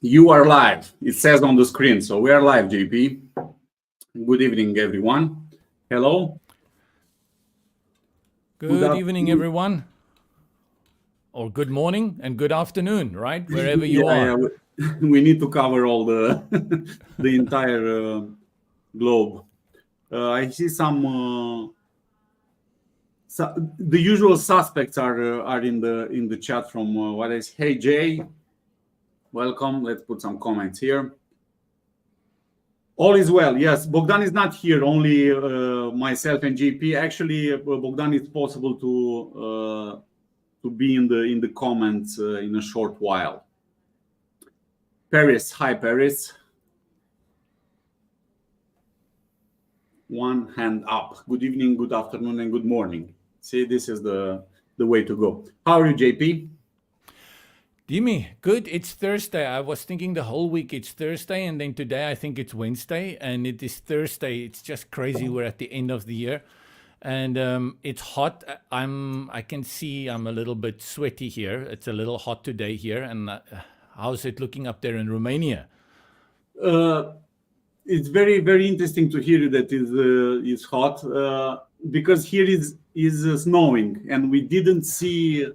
You are live. It says on the screen. So we are live, JP. Good evening, everyone. Hello. Good evening, everyone. Or good morning and good afternoon, right? Wherever you are. We need to cover all the the entire globe. I see some. The usual suspects are in the chat from what I say. Hey Jay, welcome. Let's put some comments here. All is well. Yes, Bogdan is not here. Only myself and JP. Actually, Bogdan, it's possible to be in the comments in a short while. Paris, hi Paris. One hand up. Good evening, good afternoon, and good morning. See, this is the way to go. How are you, JP? Dimi, good. It's Thursday. I was thinking the whole week it's Thursday, and then today I think it's Wednesday, and it is Thursday. It's just crazy. We're at the end of the year, and it's hot. I can see I'm a little bit sweaty here. It's a little hot today here. And how's it looking up there in Romania? It's very, very interesting to hear that it's hot because here is snowing, and we didn't see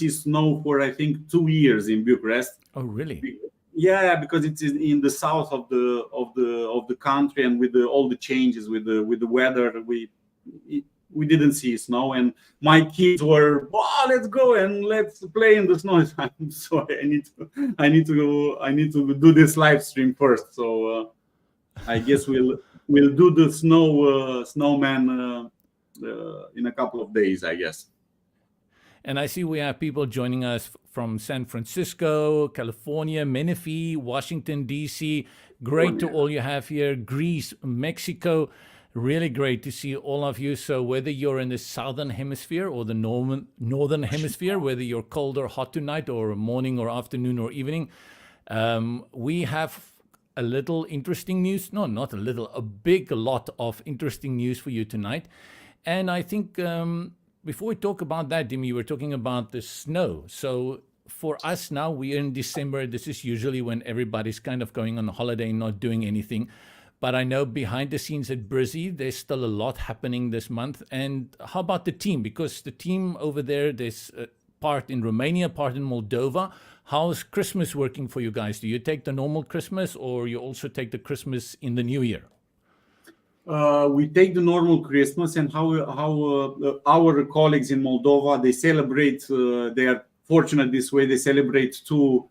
snow for I think 2 years in Bucharest. Oh, really? Yeah, because it's in the south of the country, and with all the changes with the weather, we didn't see snow, and my kids were, oh, let's go and let's play in the snow. I'm sorry, I need to do this live stream first. So I guess we'll do the snowman in a couple of days, I guess. And I see we have people joining us from San Francisco, California, Menifee, Washington, D.C. Great to all you have here. Greece, Mexico. Really great to see all of you. So whether you're in the southern hemisphere or the northern hemisphere, whether you're cold or hot tonight, or morning or afternoon or evening, we have a little interesting news. No, not a little, a big lot of interesting news for you tonight. And I think before we talk about that, Dimi, you were talking about the snow. So for us now, we're in December. This is usually when everybody's kind of going on holiday and not doing anything. But I know behind the scenes at Brizy, there's still a lot happening this month. And how about the team? Because the team over there, there's part in Romania, part in Moldova. How's Christmas working for you guys? Do you take the normal Christmas, or you also take the Christmas in the new year? We take the normal Christmas, and how our colleagues in Moldova, they celebrate. They are fortunate this way. They celebrate two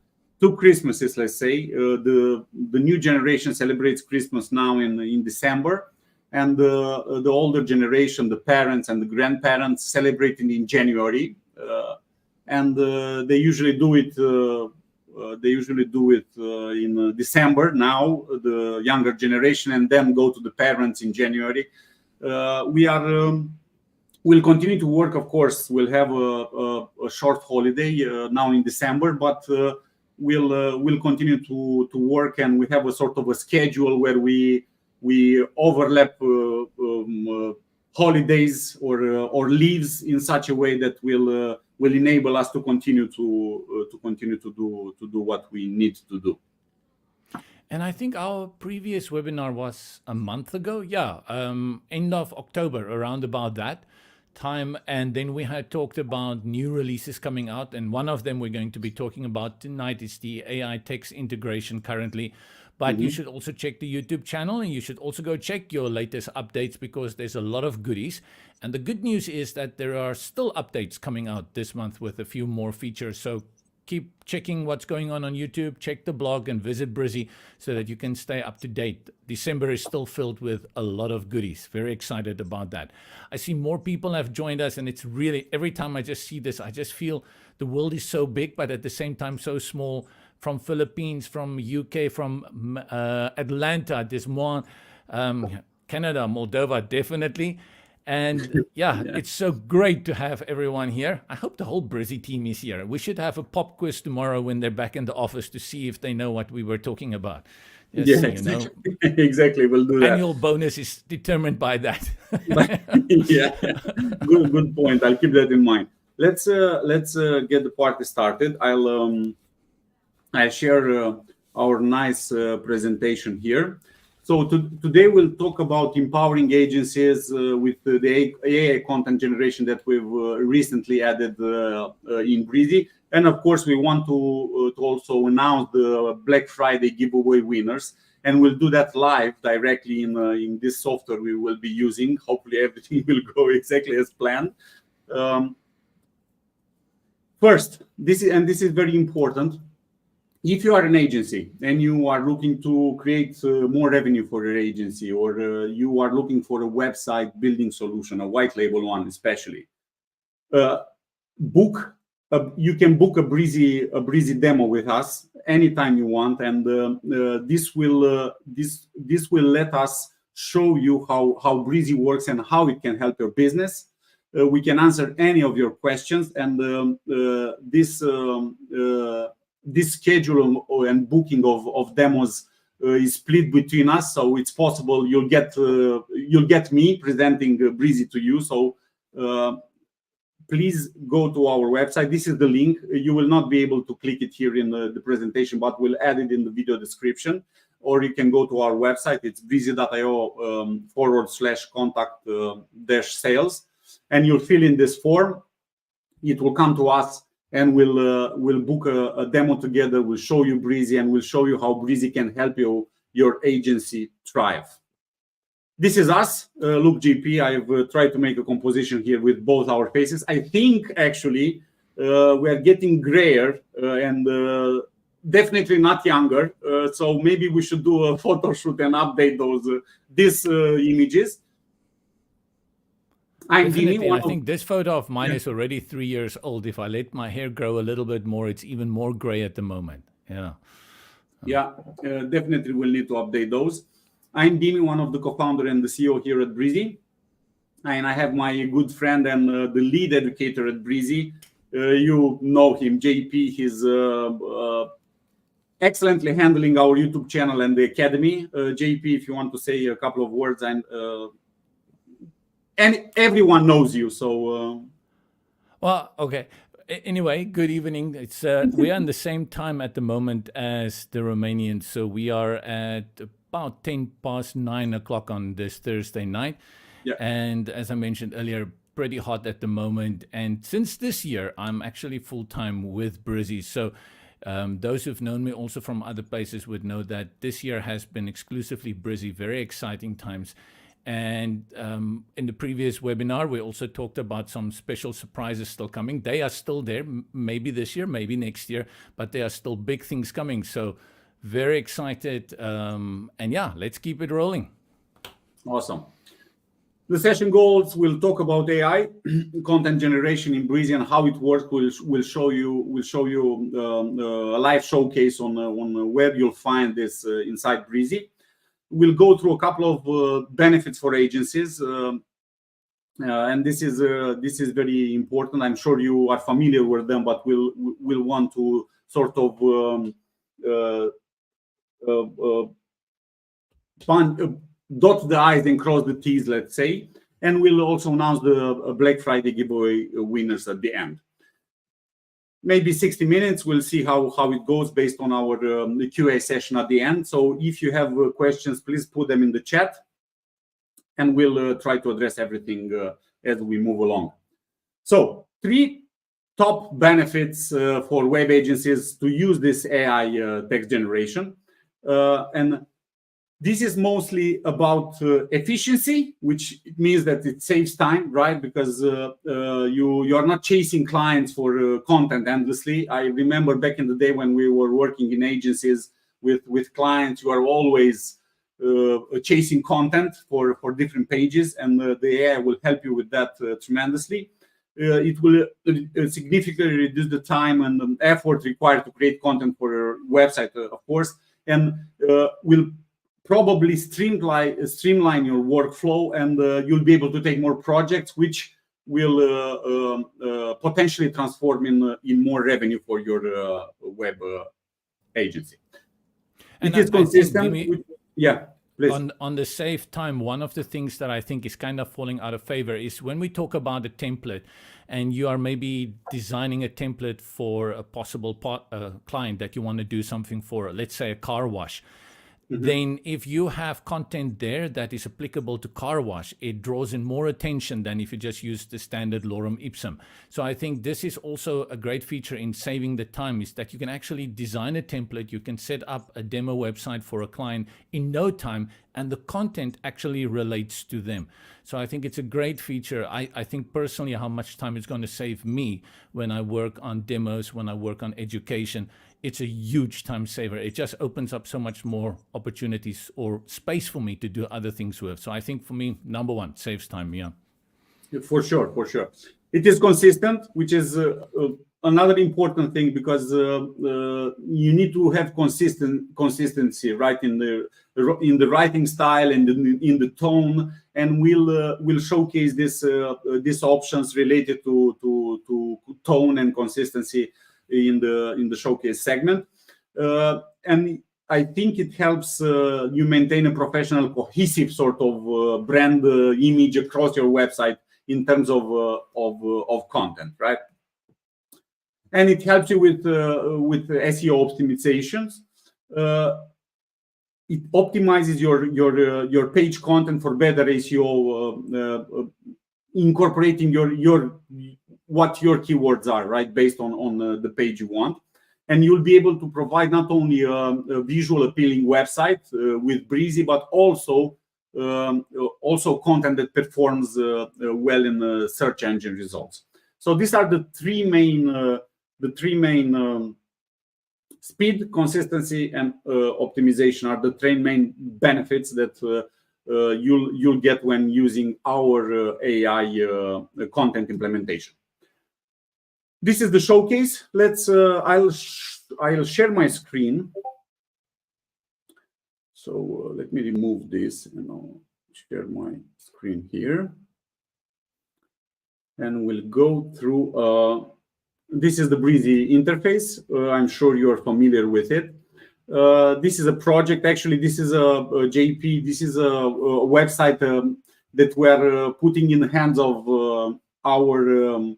Christmases. Let's say the new generation celebrates Christmas now in December, and the older generation, the parents and the grandparents, celebrate it in January. And they usually do it. In December now, the younger generation, and then go to the parents in January. We'll continue to work. Of course, we'll have a short holiday now in December, but we'll continue to work, and we have a sort of a schedule where we overlap holidays or leaves in such a way that will enable us to continue to do what we need to do. And I think our previous webinar was a month ago. Yeah, end of October, around about that time. And then we had talked about new releases coming out. And one of them we're going to be talking about tonight is the AI text integration currently. But you should also check the YouTube channel, and you should also go check your latest updates, because there's a lot of goodies. And the good news is that there are still updates coming out this month with a few more features. So keep checking what's going on YouTube, check the blog, and visit Brizy so that you can stay up to date. December is still filled with a lot of goodies. Very excited about that. I see more people have joined us, and it's really, every time I just see this, I just feel the world is so big, but at the same time so small. From Philippines, from UK, from Atlanta, Des Moines, Canada, Moldova, definitely. And yeah, it's so great to have everyone here. I hope the whole Brizy team is here. We should have a pop quiz tomorrow when they're back in the office to see if they know what we were talking about. Yes, exactly. Exactly, we'll do that. Annual bonus is determined by that. Yeah, good point. I'll keep that in mind. Let's get the party started. I share our nice presentation here. So today we'll talk about empowering agencies with the AI content generation that we've recently added in Brizy. And of course, we want to also announce the Black Friday giveaway winners. And we'll do that live directly in this software we will be using. Hopefully everything will go exactly as planned. First, this is very important. If you are an agency and you are looking to create more revenue for your agency, or you are looking for a website building solution, a white label one especially, you can book a Brizy demo with us anytime you want, and this will let us show you how Brizy works and how it can help your business. We can answer any of your questions, and this schedule and booking of demos is split between us, so it's possible you'll get me presenting Brizy to you. So please go to our website. This is the link. You will not be able to click it here in the presentation, but we'll add it in the video description. Or you can go to our website. It's brizy.io /contact-sales, and you'll fill in this form. It will come to us, and we'll book a demo together. We'll show you Brizy, and we'll show you how Brizy can help your agency thrive. This is us. Look, GP, I've tried to make a composition here with both our faces. I think actually we're getting grayer and definitely not younger. So maybe we should do a photo shoot and update these images. I think this photo of mine is already 3 years old. If I let my hair grow a little bit more, it's even more gray at the moment. Yeah, definitely we'll need to update those. I'm Dimi, one of the co-founder and the CEO here at Brizy. And I have my good friend and the lead educator at Brizy. You know him, JP. He's excellently handling our YouTube channel and the academy. JP, if you want to say a couple of words, and everyone knows you, so well, okay. Anyway, good evening. It's we are in the same time at the moment as the Romanians, so we are at about 9:10 on this Thursday night. Yeah. And as I mentioned earlier, pretty hot at the moment. And since this year, I'm actually full-time with Brizy. So those who've known me also from other places would know that this year has been exclusively Brizy, very exciting times. And in the previous webinar, we also talked about some special surprises still coming. They are still there, maybe this year, maybe next year, but there are still big things coming. So very excited. And yeah, let's keep it rolling. Awesome. The session goals, we'll talk about AI content generation in Brizy and how it works. We'll show you a live showcase on where you'll find this inside Brizy. We'll go through a couple of benefits for agencies, and this is very important. I'm sure you are familiar with them, but we'll want to sort of dot the I's and cross the T's, let's say. And we'll also announce the Black Friday giveaway winners at the end. Maybe 60 minutes. We'll see how it goes based on our QA session at the end. So if you have questions, please put them in the chat, and we'll try to address everything as we move along. So 3 top benefits for web agencies to use this AI text generation. And this is mostly about efficiency, which means that it saves time, right? Because you are not chasing clients for content endlessly. I remember back in the day when we were working in agencies with clients, you are always chasing content for different pages, and the AI will help you with that tremendously. It will significantly reduce the time and the effort required to create content for your website, of course, and will probably streamline your workflow, and you'll be able to take more projects, which will potentially transform in more revenue for your web agency. And it is consistent. Yeah, please. On the save time, one of the things that I think is kind of falling out of favor is when we talk about a template, and you are maybe designing a template for a possible client that you want to do something for, let's say a car wash, then if you have content there that is applicable to car wash, it draws in more attention than if you just use the standard lorem ipsum. So I think this is also a great feature in saving the time, is that you can actually design a template, you can set up a demo website for a client in no time, and the content actually relates to them. So I think it's a great feature. I think personally how much time it's going to save me when I work on demos, when I work on education. It's a huge time saver. It just opens up so much more opportunities or space for me to do other things with. So I think for me, number one, saves time. Yeah. For sure, for sure. It is consistent, which is another important thing, because you need to have consistency, right, in the writing style and in the tone, and we'll showcase these options related to tone and consistency in the showcase segment, and I think it helps you maintain a professional, cohesive sort of brand image across your website in terms of content, right? And it helps you with SEO optimizations. It optimizes your page content for better SEO, incorporating what your keywords are, right, based on the page you want. And you'll be able to provide not only a visual appealing website with Brizy, but also content that performs well in search engine results. So these are the three main speed, consistency, and optimization are the three main benefits that you'll get when using our AI content implementation. This is the showcase. I'll share my screen. So let me remove this and I'll share my screen here. And we'll go through, this is the Brizy interface. I'm sure you're familiar with it. This is a project, actually, this is a JP, this is a website that we're putting in the hands of our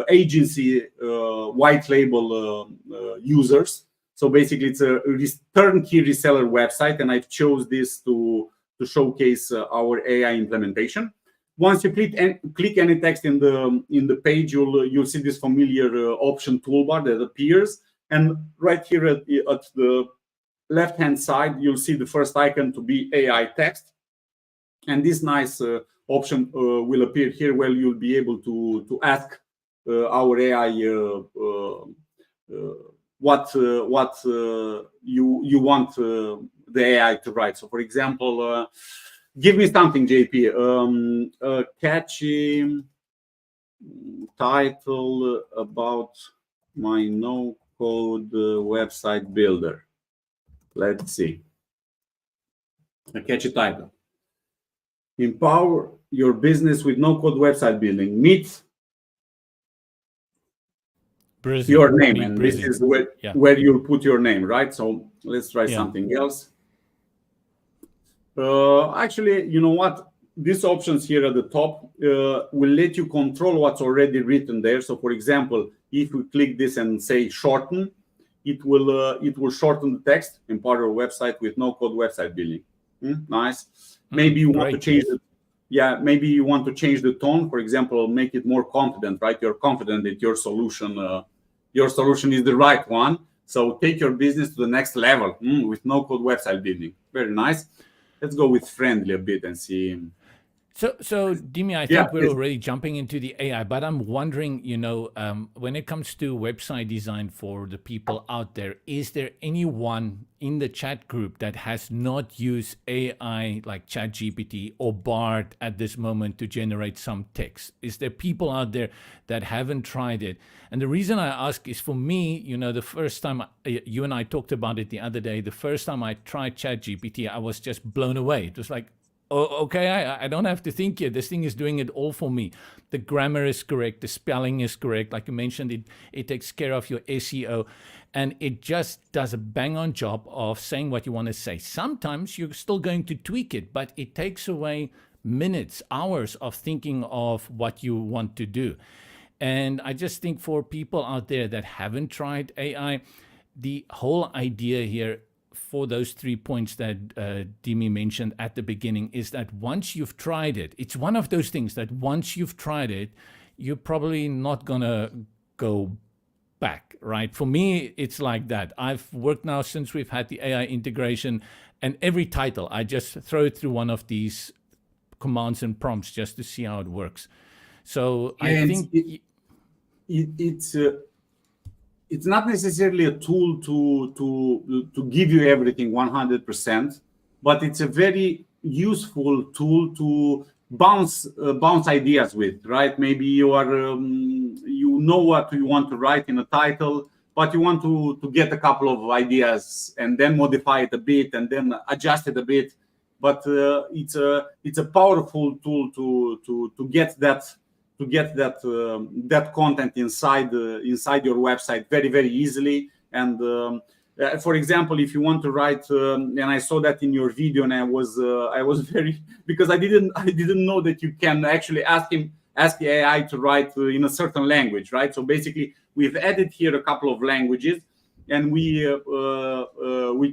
agency white label users. So basically it's a turnkey reseller website, and I've chose this to showcase our AI implementation. Once you click any text in the page, you'll see this familiar option toolbar that appears, and right here at the left-hand side, you'll see the first icon to be AI text, and this nice option will appear here, where you'll be able to ask our AI what you want the AI to write. So, for example, give me something, JP, a catchy title about my no-code website builder. Let's see. A catchy title. Empower your business with no-code website building. Meet Brizy, your name, and Brizy. this is where you'll put your name, right? So let's try something else. Actually, you know what? These options here at the top will let you control what's already written there. So, for example, if we click this and say shorten, it will shorten the text. Empower your website with no-code website building. Nice. Maybe you want to change it. Yeah, maybe you want to change the tone. For example, make it more confident, right? You're confident that your solution is the right one. So take your business to the next level with no-code website building. Very nice. Let's go with friendly a bit and see. So Dimi, I think we're already jumping into the AI, but I'm wondering, when it comes to website design for the people out there, is there anyone in the chat group that has not used AI like ChatGPT or Bard at this moment to generate some text? Is there people out there that haven't tried it? And the reason I ask is, for me, the first time you and I talked about it the other day, the first time I tried ChatGPT, I was just blown away. It was like, oh, okay, I don't have to think here. This thing is doing it all for me. The grammar is correct. The spelling is correct. Like you mentioned, it takes care of your SEO. And it just does a bang-on job of saying what you want to say. Sometimes you're still going to tweak it, but it takes away minutes, hours of thinking of what you want to do. And I just think for people out there that haven't tried AI, the whole idea here for those 3 points that Dimi mentioned at the beginning is that once you've tried it, it's one of those things that once you've tried it, you're probably not going to go back, right? For me, it's like that. I've worked now since we've had the AI integration, and every title, I just throw it through one of these commands and prompts just to see how it works. So I think it's not necessarily a tool to give you everything 100%, but it's a very useful tool to bounce ideas with, right? Maybe you are you know what you want to write in a title, but you want to get a couple of ideas and then modify it a bit and then adjust it a bit. But it's a powerful tool to get that content inside your website very, very easily. And for example, if you want to write, and I saw that in your video, and I was very, because I didn't know that you can actually ask the AI to write in a certain language, right? So basically, we've added here a couple of languages, and we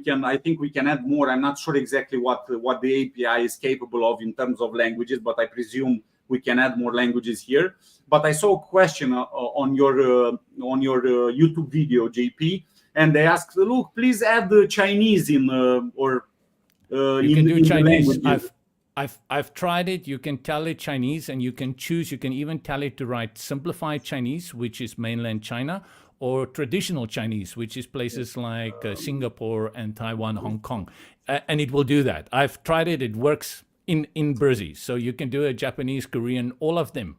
can, I think we can add more. I'm not sure exactly what the API is capable of in terms of languages, but I presume we can add more languages here. But I saw a question on your YouTube video, JP, and they asked, look, please add the Chinese in you can do Chinese. I've tried it. You can tell it Chinese, and you can choose. You can even tell it to write simplified Chinese, which is mainland China, or traditional Chinese, which is places like Singapore and Taiwan, Hong Kong, and it will do that. I've tried it. It works in Brizy, so you can do a Japanese, Korean, all of them.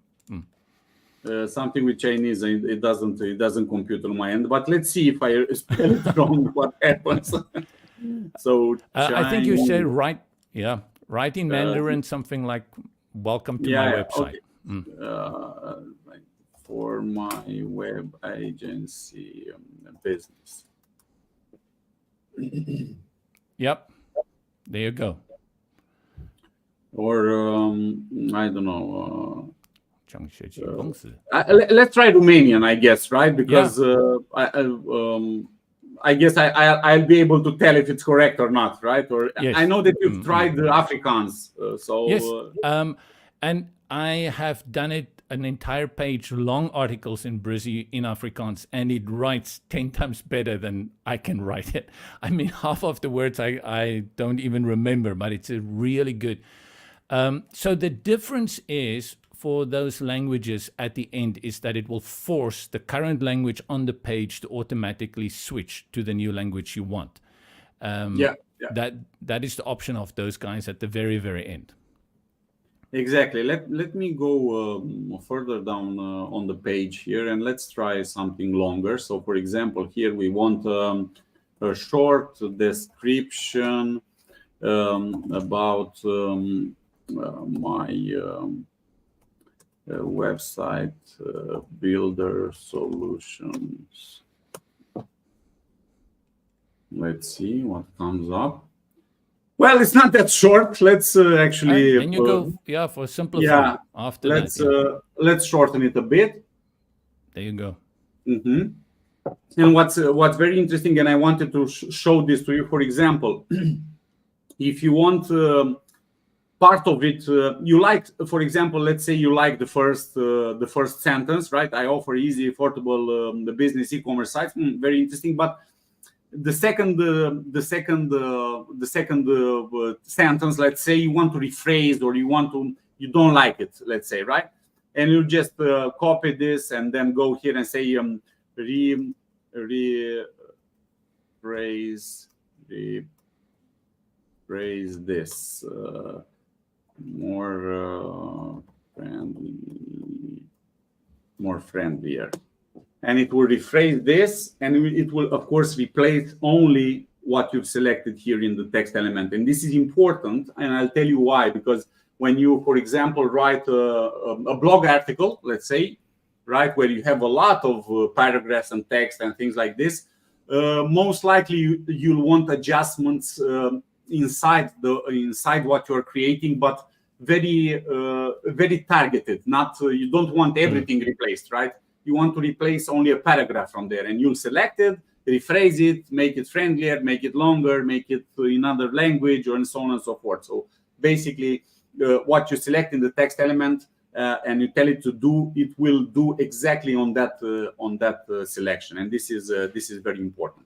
Something with Chinese, it doesn't compute on my end. But let's see if I spell it wrong, what happens. So I think you said right in Mandarin, something like "Welcome to my website." Okay. For my web agency business. Yep, there you go. Or I don't know. Let's try Romanian, I guess, right? Because I guess I'll be able to tell if it's correct or not, right? Or yes. I know that you've tried the Afrikaans, so yes. And I have done it an entire page long articles in Brizy in Afrikaans, and it writes 10 times better than I can write it. I mean, half of the words I don't even remember, but it's a really good. So the difference is for those languages at the end is that it will force the current language on the page to automatically switch to the new language you want. That is the option of those guys at the very, very end. Exactly. Let me go further down on the page here, and let's try something longer. So, for example, here we want a short description about my website builder solutions. Let's see what comes up. Well, it's not that short. Let's actually. Then you go, for simplify. After let's shorten it a bit. There you go. Mm-hmm. And what's very interesting, and I wanted to show this to you. For example, if you want part of it, you like, for example, let's say you like the first sentence, right? I offer easy, affordable the business e-commerce sites. Very interesting, but the second sentence, let's say you want to rephrase, or you don't like it, let's say, right? And you just copy this and then go here and say rephrase this more friendlier. And it will rephrase this, and it will, of course, replace only what you've selected here in the text element. And this is important, and I'll tell you why. Because when you, for example, write a blog article, let's say, right, where you have a lot of paragraphs and text and things like this, most likely you'll want adjustments inside what you're creating, but very targeted. Not you don't want everything replaced, right? You want to replace only a paragraph from there, and you'll select it, rephrase it, make it friendlier, make it longer, make it in another language, or and so on and so forth. So basically, what you select in the text element and you tell it to do, it will do exactly on that selection, and this is very important.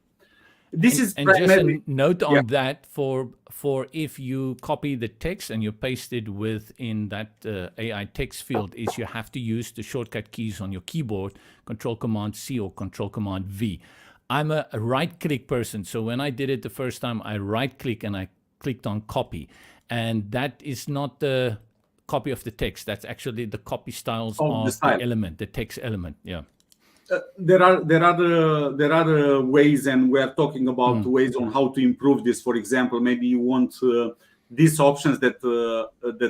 This is And just a primarily note yeah. on that for if you copy the text and you paste it within that AI text field, is you have to use the shortcut keys on your keyboard, Control Command C or Control Command V. I'm a right click person, so when I did it the first time, I right click and I clicked on copy, and that is not the copy of the text. That's actually the copy styles Of the of style. the element, the text element. Yeah. There are ways, and we are talking about ways on how to improve this. For example, maybe you want these options that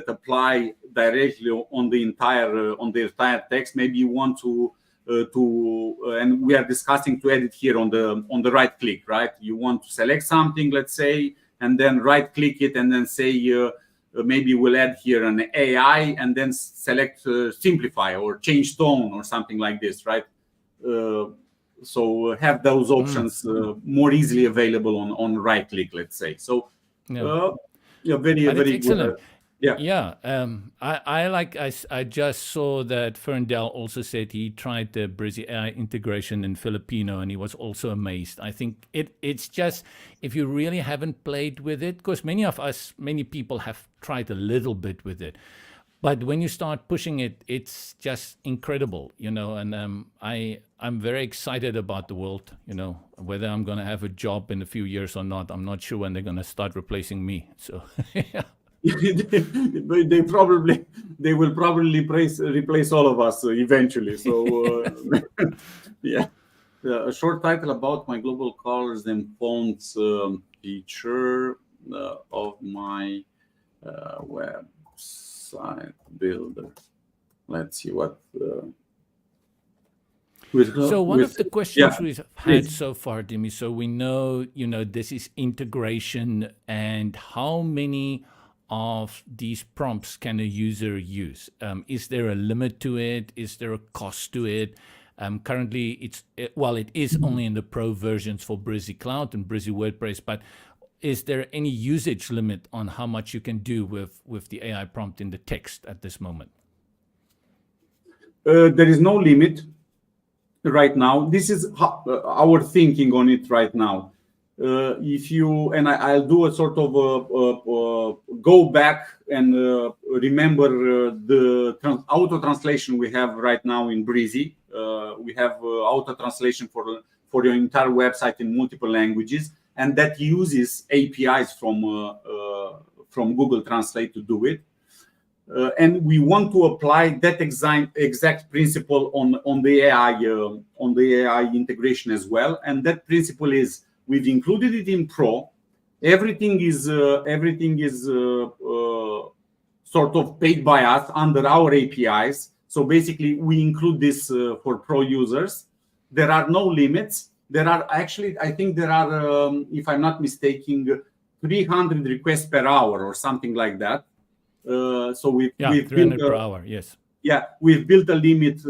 apply directly on the entire text. Maybe you want to and we are discussing to edit here on the right click, right? You want to select something, let's say, and then right click it, and then say maybe we'll add here an AI, and then select simplify or change tone or something like this, right? So have those options more easily available on right click, let's say. So very But it's very excellent. yeah. Yeah, I just saw that Ferndale also said he tried the Brizy AI integration in Filipino, and he was also amazed. I think it's just, if you really haven't played with it, because many people have tried a little bit with it, but when you start pushing it, it's just incredible, and I'm very excited about the world, whether I'm going to have a job in a few years or not. I'm not sure when they're going to start replacing me. So yeah. They will probably replace all of us eventually. So yeah. A short title about my global colors and fonts feature of my website builder. Let's see what. So one of the questions we've had please. so far, Dimi, so we know, this is integration, and how many of these prompts can a user use? Is there a limit to it? Is there a cost to it? Currently, it is only in the pro versions for Brizy Cloud and Brizy WordPress, but is there any usage limit on how much you can do with the AI prompt in the text at this moment? There is no limit right now. This is our thinking on it right now. If you and I'll do a sort of go back and remember the auto translation we have right now in Brizy. We have auto translation for your entire website in multiple languages, and that uses APIs from Google Translate to do it. And we want to apply that exact principle on the AI integration as well. And that principle is, we've included it in Pro. Everything is sort of paid by us under our APIs. So basically, we include this for Pro users. There are no limits. There are actually, I think there are, if I'm not mistaken, 300 requests per hour or something like that. So we've 300 per hour. Yes. Yeah, we've built a limit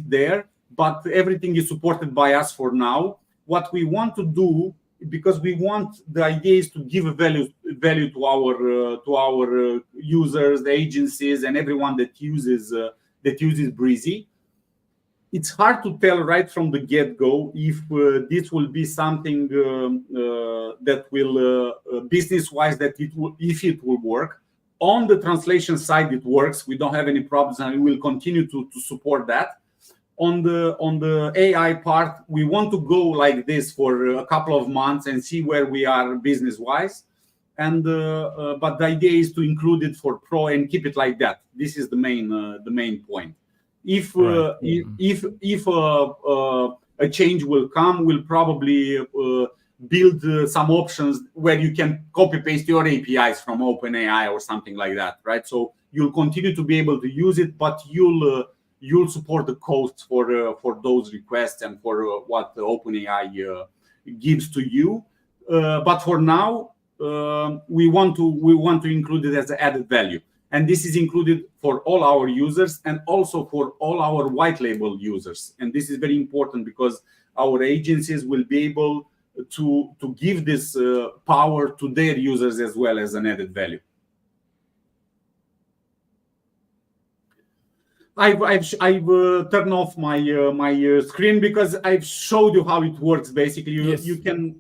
there, but everything is supported by us for now. What we want to do, because the idea is to give a value to our users, the agencies, and everyone that uses Brizy. It's hard to tell right from the get-go if this will be something that will business-wise if it will work. On the translation side, it works. We don't have any problems, and we will continue to support that. On the AI part, we want to go like this for a couple of months and see where we are business-wise. And but the idea is to include it for Pro and keep it like that. This is the main point. If a change will come, we'll probably build some options where you can copy paste your APIs from OpenAI or something like that, right? So you'll continue to be able to use it, but you'll support the costs for those requests and for what the OpenAI gives to you. But for now, we want to include it as an added value. And this is included for all our users and also for all our white label users. And this is very important because our agencies will be able to give this power to their users as well as an added value. I've turned off my screen because I've showed you how it works. Basically, you can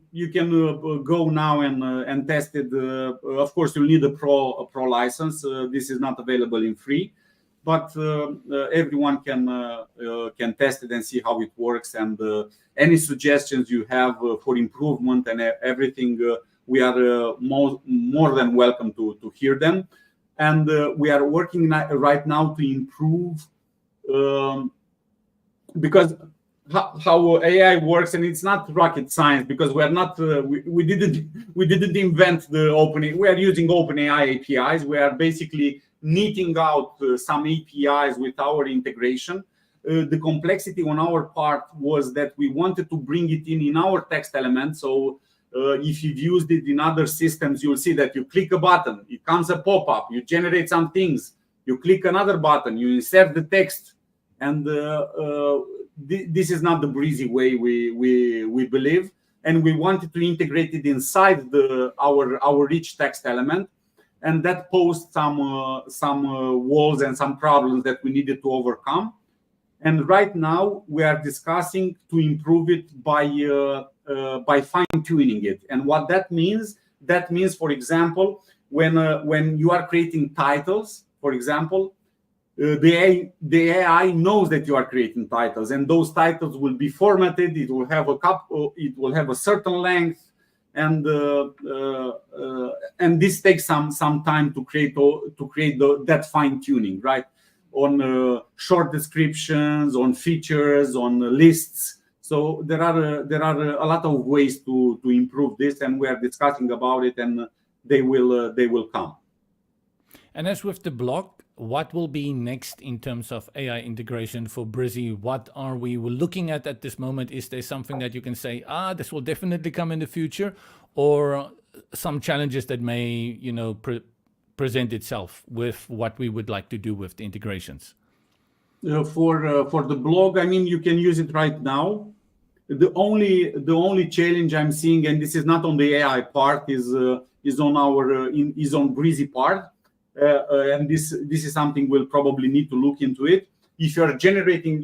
go now and test it. Of course, you'll need a pro license. This is not available in free, but everyone can test it and see how it works. And any suggestions you have for improvement and everything, we are more than welcome to hear them. And we are working right now to improve, because how AI works, and it's not rocket science, because we are not we didn't invent the open. We are using OpenAI APIs. We are basically knitting out some APIs with our integration. The complexity on our part was that we wanted to bring it in our text element. So if you've used it in other systems, you'll see that you click a button, it comes a pop-up, you generate some things, you click another button, you insert the text. And this is not the Brizy way we believe. And we wanted to integrate it inside our rich text element. And that posed some walls and some problems that we needed to overcome. And right now we are discussing to improve it by fine-tuning it. And what that means, for example, when you are creating titles, for example, the AI knows that you are creating titles, and those titles will be formatted. It will have a certain length, and this takes some time to create that fine-tuning, right? On short descriptions, on features, on lists. So there are a lot of ways to improve this, and we are discussing about it, and they will come. And as with the blog, what will be next in terms of AI integration for Brizy? What are we looking at this moment? Is there something that you can say, this will definitely come in the future, or some challenges that may, present itself with what we would like to do with the integrations? For the blog, I mean, you can use it right now. The only challenge I'm seeing, and this is not on the AI part, is on Brizy part, and this is something we'll probably need to look into it. If you are generating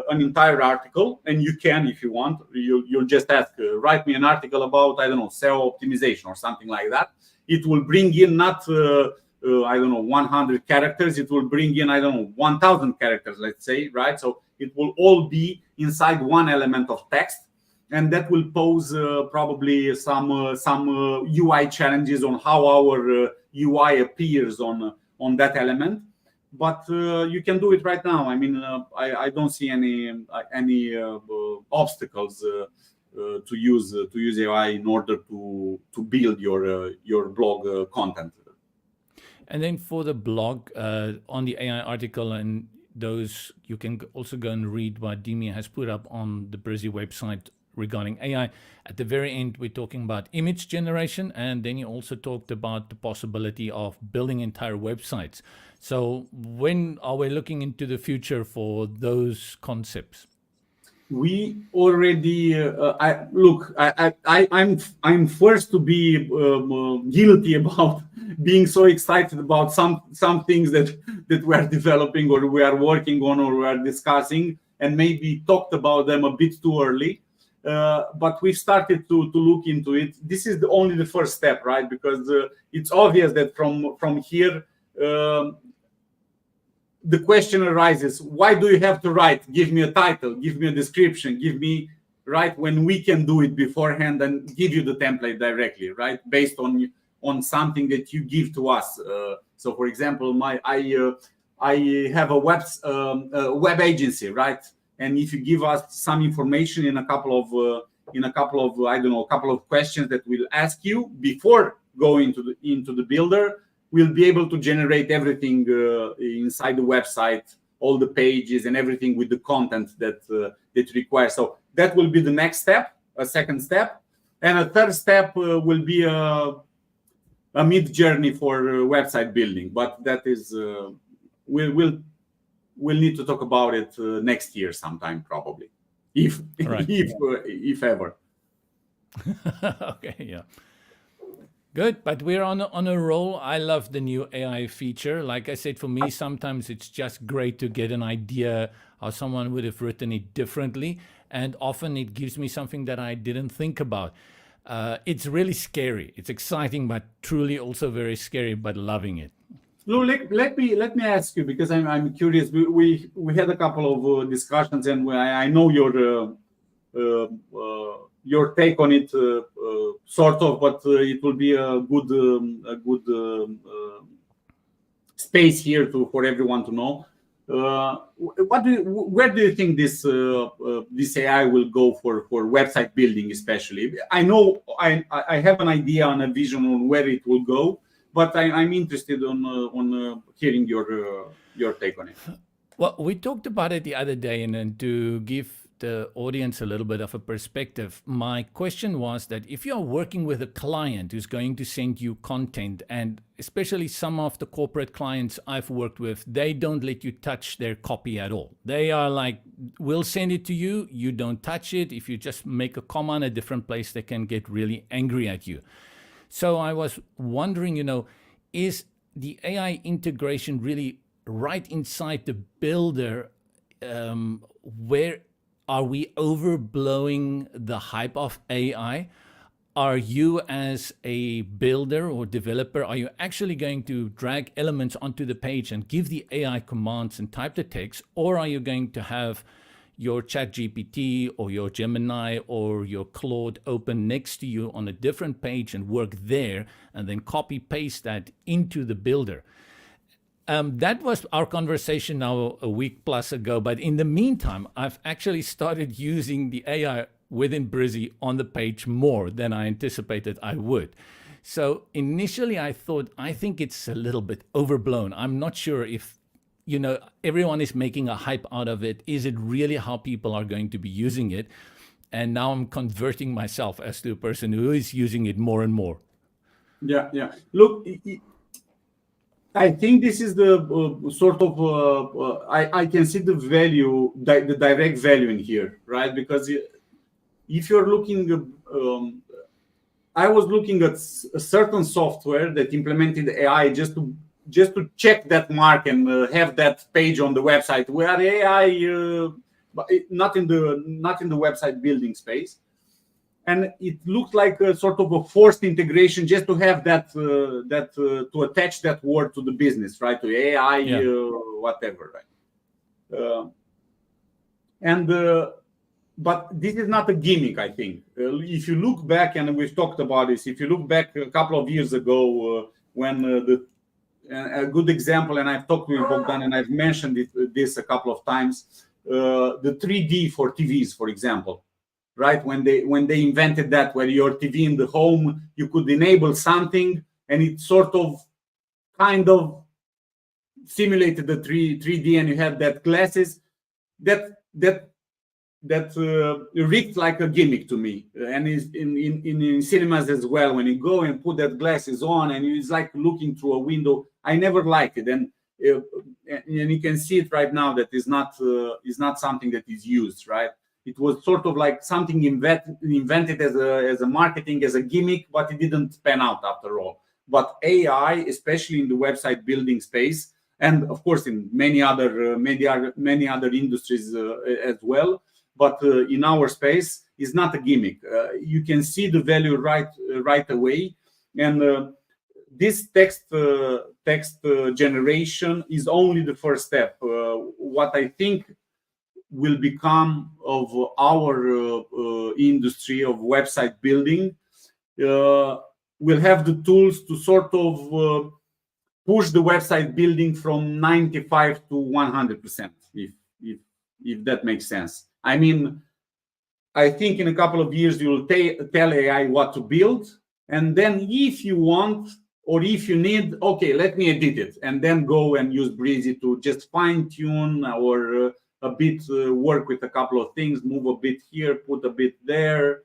an entire article, and you can, if you want, you'll just ask, write me an article about, I don't know, SEO optimization or something like that. It will bring in not 100 characters. It will bring in 1,000 characters, let's say, right? So it will all be inside one element of text, and that will pose probably some UI challenges on how our UI appears on that element. But you can do it right now. I mean, I don't see any obstacles to use AI in order to build your blog content. And then for the blog, on the AI article, and those, you can also go and read what Dimi has put up on the Brizy website regarding AI. At the very end, we're talking about image generation, and then you also talked about the possibility of building entire websites. So when are we looking into the future for those concepts? We already I'm first to be guilty about being so excited about some things that we are developing, or we are working on, or we are discussing, and maybe talked about them a bit too early. But we've started to look into it. This is only the first step, right? Because it's obvious that from here, the question arises, why do you have to write? Give me a title, give me a description, give me, right? When we can do it beforehand and give you the template directly, right? Based on something that you give to us. So for example, I have a web agency, right? And if you give us some information in a couple of questions that we'll ask you before going into the builder, we'll be able to generate everything inside the website, all the pages and everything with the content that it requires. So that will be the next step, a second step. And a third step will be a mid journey for website building, but that is we'll need to talk about it next year sometime, probably, if Right. if ever. Okay, yeah. Good, but we're on a roll. I love the new AI feature. Like I said, for me, sometimes it's just great to get an idea how someone would have written it differently, and often it gives me something that I didn't think about. It's really scary. It's exciting, but truly also very scary. But loving it. Lou, let me ask you, because I'm curious. We had a couple of discussions, and I know your take on it, sort of, but it will be a good space here for everyone to know. Where do you think this AI will go for website building, especially? I know I have an idea and a vision on where it will go, but I'm interested on hearing your take on it. Well, we talked about it the other day, and then to give the audience a little bit of a perspective, my question was that if you're working with a client who's going to send you content, and especially some of the corporate clients I've worked with, they don't let you touch their copy at all. They are like, we'll send it to you, you don't touch it. If you just make a comma in a different place, they can get really angry at you. So I was wondering, is the AI integration really right inside the builder? Where are we overblowing the hype of AI? Are you, as a builder or developer, are you actually going to drag elements onto the page and give the AI commands and type the text? Or are you going to have your ChatGPT or your Gemini or your Claude open next to you on a different page and work there, and then copy paste that into the builder? That was our conversation now a week plus ago. But in the meantime, I've actually started using the AI within Brizy on the page more than I anticipated I would. So initially I thought, I think it's a little bit overblown. I'm not sure if, everyone is making a hype out of it. Is it really how people are going to be using it? And now I'm converting myself as to a person who is using it more and more. Yeah. Look, I think this is the sort of I can see the value, the direct value in here, right? Because if you're looking, I was looking at a certain software that implemented AI just to check that mark and have that page on the website where AI, but not in the website building space. And it looked like a sort of a forced integration just to have that to attach that word to the business, right? To AI, whatever, right? But this is not a gimmick, I think. If you look back, and we've talked about this, if you look back a couple of years ago, when a good example, and I've talked with Bogdan and I've mentioned this a couple of times, the 3D for TVs, for example. Right, when they invented that, where your TV in the home, you could enable something and it sort of kind of simulated the 3D, and you had that glasses that reeked like a gimmick to me, and is in cinemas as well. When you go and put that glasses on and it's like looking through a window, I never liked it, and you can see it right now that is not something that is used, right? It was sort of like something invented as a marketing, as a gimmick, but it didn't pan out after all. But AI, especially in the website building space, and of course in many other industries as well, but in our space, is not a gimmick. You can see the value right away, and this text generation is only the first step. What I think will become of our industry of website building, we'll have the tools to sort of push the website building from 95 to 100%, if that makes sense. I mean, I think in a couple of years you will tell AI what to build, and then if you want or if you need, okay, let me edit it, and then go and use Brizy to just fine tune or a bit, work with a couple of things, move a bit here, put a bit there.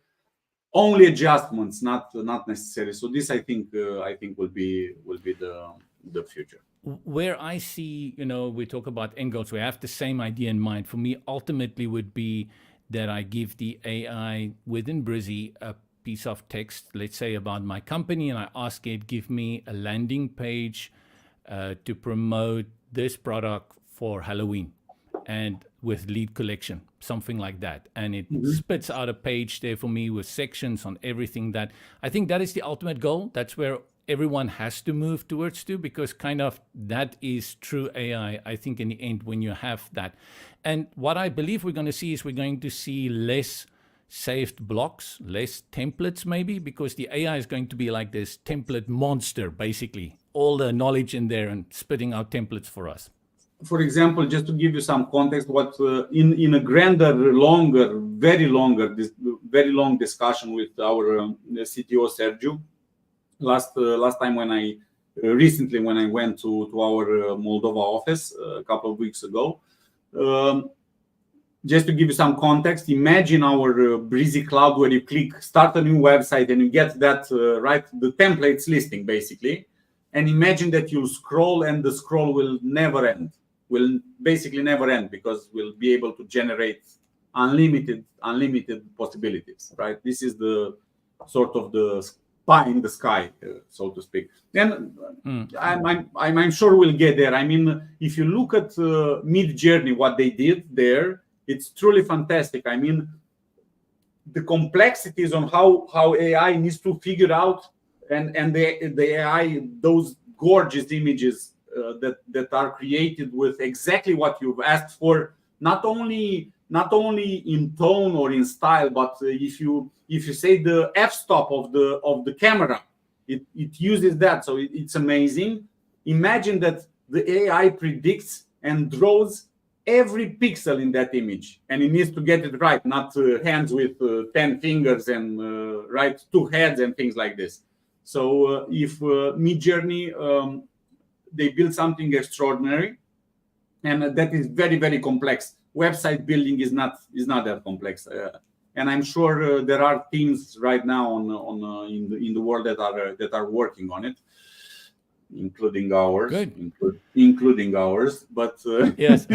only adjustments, not necessary. So this I think will be the future. Where I see, we talk about end goals, we have the same idea in mind. For me, ultimately would be that I give the AI within Brizy a piece of text, let's say about my company, and I ask it, give me a landing page to promote this product for Halloween and with lead collection, something like that. And it spits out a page there for me with sections on everything that I think that is the ultimate goal. That's where everyone has to move towards to, because kind of that is true AI, I think, in the end, when you have that. And what I believe we're going to see is we're going to see less saved blocks, less templates maybe, because the AI is going to be like this template monster, basically. All the knowledge in there and spitting out templates for us. For example, just to give you some context, what in a grander, very long discussion with our CTO Sergio, last time recently when I went to our Moldova office a couple of weeks ago, just to give you some context, imagine our Brizy Cloud, where you click start a new website and you get that the templates listing basically, and imagine that you scroll and the scroll will never end. Will basically never end, because we'll be able to generate unlimited possibilities, right? This is the sort of the pie in the sky, so to speak. And I'm sure we'll get there. I mean, if you look at Mid-Journey, what they did there, it's truly fantastic. I mean, the complexities on how AI needs to figure out, and the AI, those gorgeous images that are created with exactly what you've asked for, not only in tone or in style, but if you say the f-stop of the camera, it uses that. So it's amazing. Imagine that the AI predicts and draws every pixel in that image, and it needs to get it right, not hands with 10 fingers and right 2 heads and things like this. So if Mid-Journey, they build something extraordinary, and that is very, very complex. Website building is not that complex, and I'm sure there are teams right now in the world that are working on it, including ours. Good. Including ours. But yes,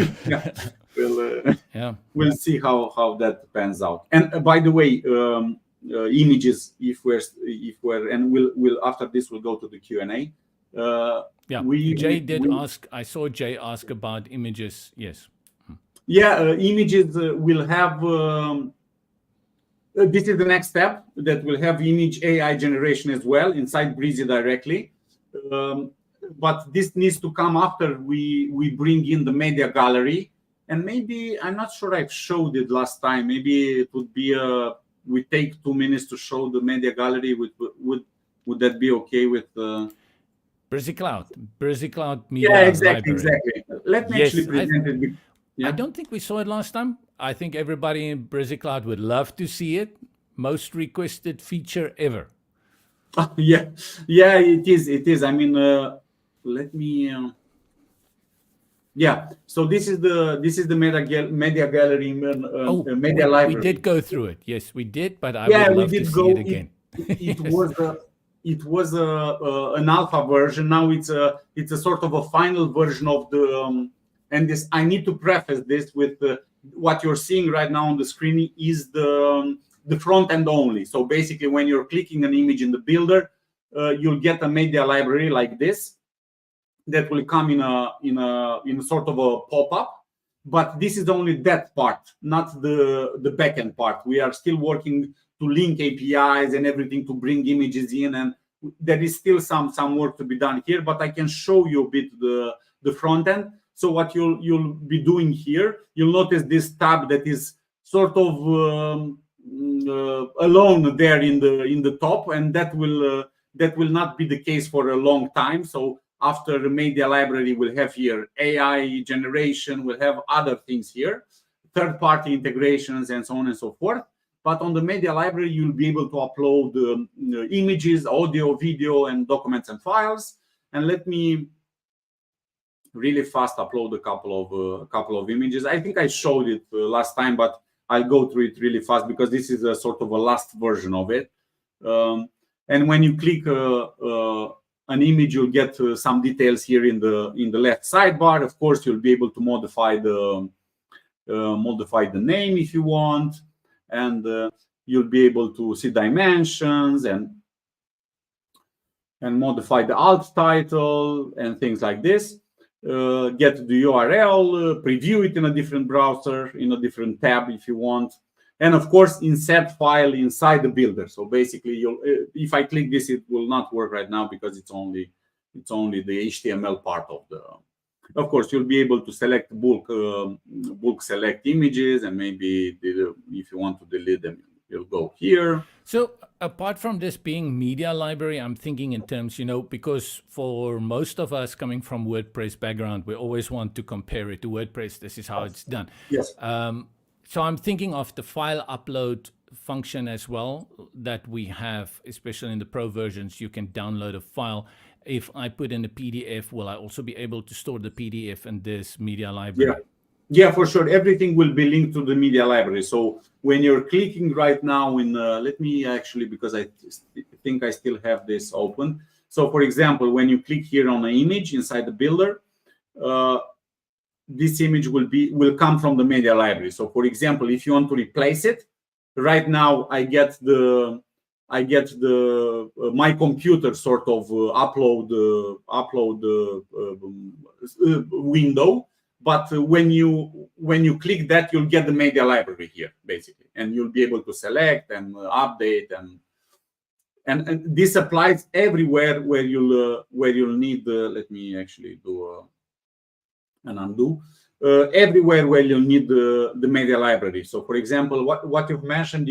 we'll see how that pans out. And by the way, images. If we're and we'll after this we'll go to the Q&A. Jay did ask. I saw Jay ask about images. Yes. Yeah, images will have. This is the next step, that will have image AI generation as well inside Brizy directly. But this needs to come after we bring in the media gallery. And maybe, I'm not sure I've showed it last time. Maybe it would be we take 2 minutes to show the media gallery. Would that be okay with? Brizy Cloud Media Yeah, exactly. Let me actually present it. I don't think we saw it last time. I think everybody in Brizy Cloud would love to see it. Most requested feature ever. Yeah, it is. I mean, let me. Yeah. So this is the media gallery, media library. We did go through it. Yes, we did. But I would love to see it again. It was an alpha version. Now it's a sort of a final version of the. And this, I need to preface this with what you're seeing right now on the screen is the front end only. So basically, when you're clicking an image in the builder, you'll get a media library like this that will come in a sort of a pop-up. But this is only that part, not the backend part. We are still working to link APIs and everything to bring images in, and there is still some work to be done here. But I can show you a bit the front end. So what you'll be doing here, you'll notice this tab that is sort of alone there in the top, and that will not be the case for a long time. So after the media library, we'll have here AI generation, we'll have other things here, third-party integrations, and so on and so forth. But on the media library, you'll be able to upload images, audio, video, and documents and files. And let me really fast upload a couple of images. I think I showed it last time, but I'll go through it really fast because this is a sort of a last version of it. And when you click an image, you'll get some details here in the left sidebar. Of course, you'll be able to modify the name if you want, and you'll be able to see dimensions and modify the alt title and things like this. Get the URL, preview it in a different browser, in a different tab if you want, and of course insert file inside the builder. So basically, if I click this, it will not work right now because it's only the HTML part of the. Of course, you'll be able to select bulk select images, and maybe if you want to delete them, you'll go here. So apart from this being media library, I'm thinking in terms, because for most of us coming from WordPress background, we always want to compare it to WordPress. This is how it's done. Yes. So I'm thinking of the file upload function as well that we have, especially in the pro versions. You can download a file. If I put in a PDF, will I also be able to store the PDF in this media library? Yeah, for sure. Everything will be linked to the media library. So when you're clicking right now let me actually, because I think I still have this open. So for example, when you click here on an image inside the builder, this image will come from the media library. So for example, if you want to replace it, right now I get my computer sort of upload window. But when you click that, you'll get the media library here, basically, and you'll be able to select and update, and this applies everywhere where you'll need. Let me actually do an undo. Everywhere where you'll need the media library. So, for example, what you've mentioned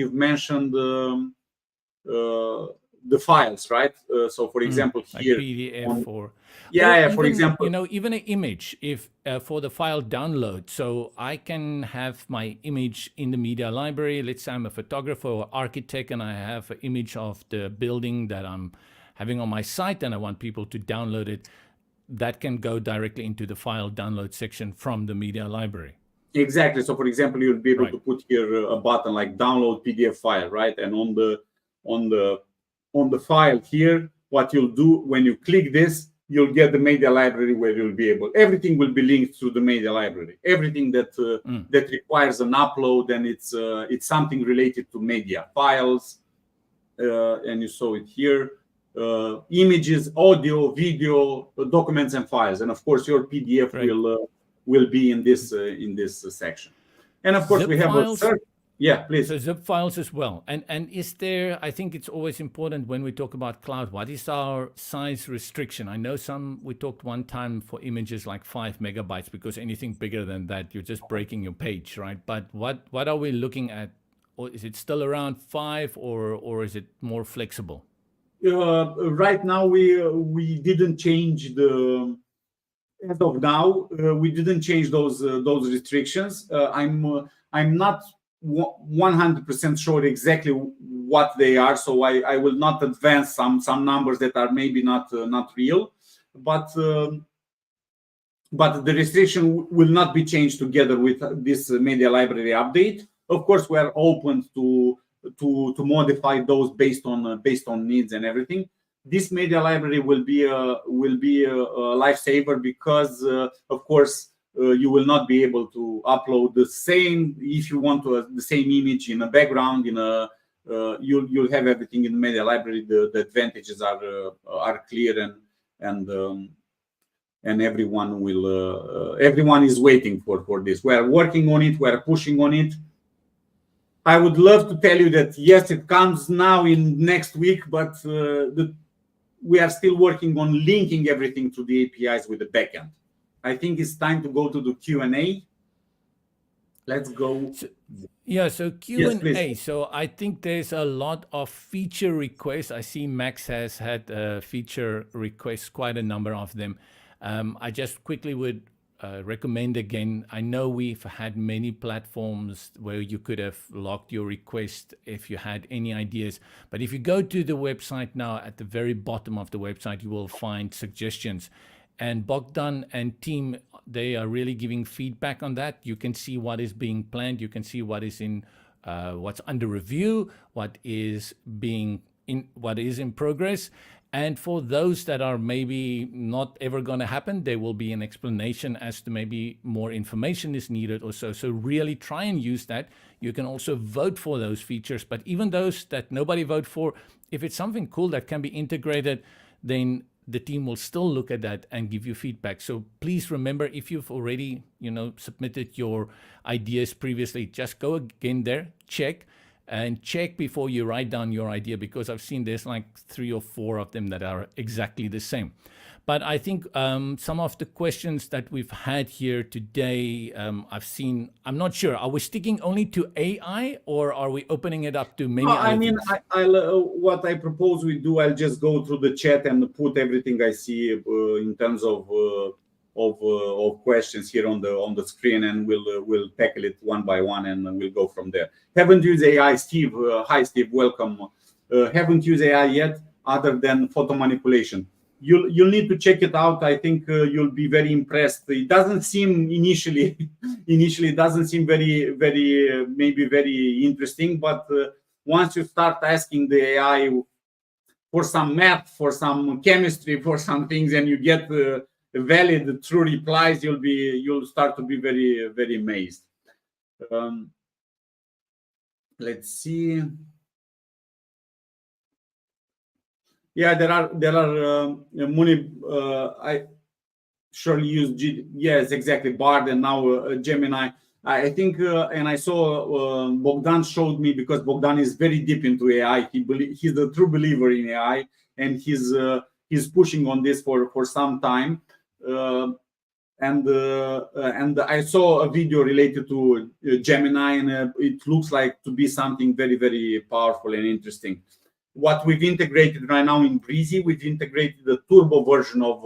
the files, right? So, for example, here like PDF or even, for example, even an image, if for the file download. So I can have my image in the media library. Let's say I'm a photographer or architect, and I have an image of the building that I'm having on my site, and I want people to download it. That can go directly into the file download section from the media library. Exactly. So, for example, you'll be able to put here a button like download PDF file, right? And on the file here, what you'll do when you click this, you'll get the media library where you'll be able. Everything will be linked to the media library. Everything that that requires an upload, and it's something related to media files, and you saw it here. Images, audio, video, documents, and files, and of course your PDF will be in this section. And of course zip we have files. A search. Yeah, please. So zip files as well. And is there? I think it's always important when we talk about cloud. What is our size restriction? I know we talked one time for images like 5 megabytes, because anything bigger than that, you're just breaking your page, right? But what are we looking at? Or is it still around 5, or is it more flexible? Right now we didn't change as of now we didn't change those restrictions. I'm not 100% sure exactly what they are, so I will not advance some numbers that are maybe not real, but the restriction will not be changed together with this media library update. Of course, we are open to modify those based on needs and everything. This media library will be a lifesaver, because of course you will not be able to upload the same, if you want the same image in a background, you'll have everything in the media library. The advantages are clear, and everyone is waiting for this. We are working on it. We are pushing on it. I would love to tell you that yes, it comes now in next week, but we are still working on linking everything to the APIs with the backend. I think it's time to go to the Q&A. Let's go. So Q&A. Yes, so I think there's a lot of feature requests. I see Max has had feature requests, quite a number of them. I just quickly would recommend again. I know we've had many platforms where you could have logged your request if you had any ideas, but if you go to the website now, at the very bottom of the website, you will find suggestions. And Bogdan and team, they are really giving feedback on that. You can see what is being planned. You can see what is in what's under review, what is in progress. And for those that are maybe not ever going to happen, there will be an explanation as to maybe more information is needed or so. So really try and use that. You can also vote for those features, but even those that nobody vote for, if it's something cool that can be integrated, then the team will still look at that and give you feedback. So please remember, if you've already, submitted your ideas previously, just go again there, check before you write down your idea, because I've seen there's like 3 or 4 of them that are exactly the same. But I think some of the questions that we've had here today, I'm not sure, are we sticking only to AI or are we opening it up to many other things? What I propose we do, I'll just go through the chat and put everything I see in terms of questions here on the screen, and we'll tackle it one by one, and we'll go from there. Haven't used AI, Steve. Hi, Steve. Welcome. Haven't used AI yet, other than photo manipulation. You'll need to check it out. I think you'll be very impressed. It doesn't seem initially it doesn't seem maybe very interesting, but once you start asking the AI for some math, for some chemistry, for some things, and you get valid, true replies, you'll start to be very, very amazed. Let's see. Yeah, there are Muni. I surely use yes, exactly, Bard, and now Gemini. I think, and I saw Bogdan showed me, because Bogdan is very deep into AI. He's a true believer in AI, and he's pushing on this for some time. And I saw a video related to Gemini, and it looks like to be something very, very powerful and interesting. What we've integrated right now in Brizy, we've integrated the turbo version of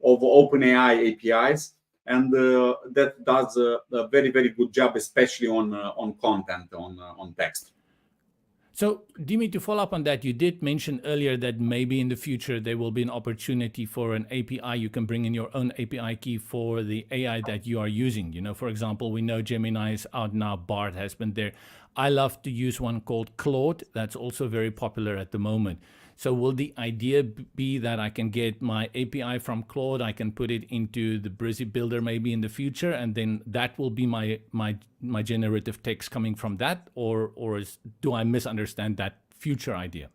OpenAI APIs, and that does a very, very good job, especially on content, on text. So, Dimi, to follow up on that, you did mention earlier that maybe in the future there will be an opportunity for an API. You can bring in your own API key for the AI that you are using. For example, we know Gemini is out now, Bard has been there. I love to use one called Claude. That's also very popular at the moment. So will the idea be that I can get my API from Claude, I can put it into the Brizy builder maybe in the future, and then that will be my generative text coming from that, or do I misunderstand that future idea?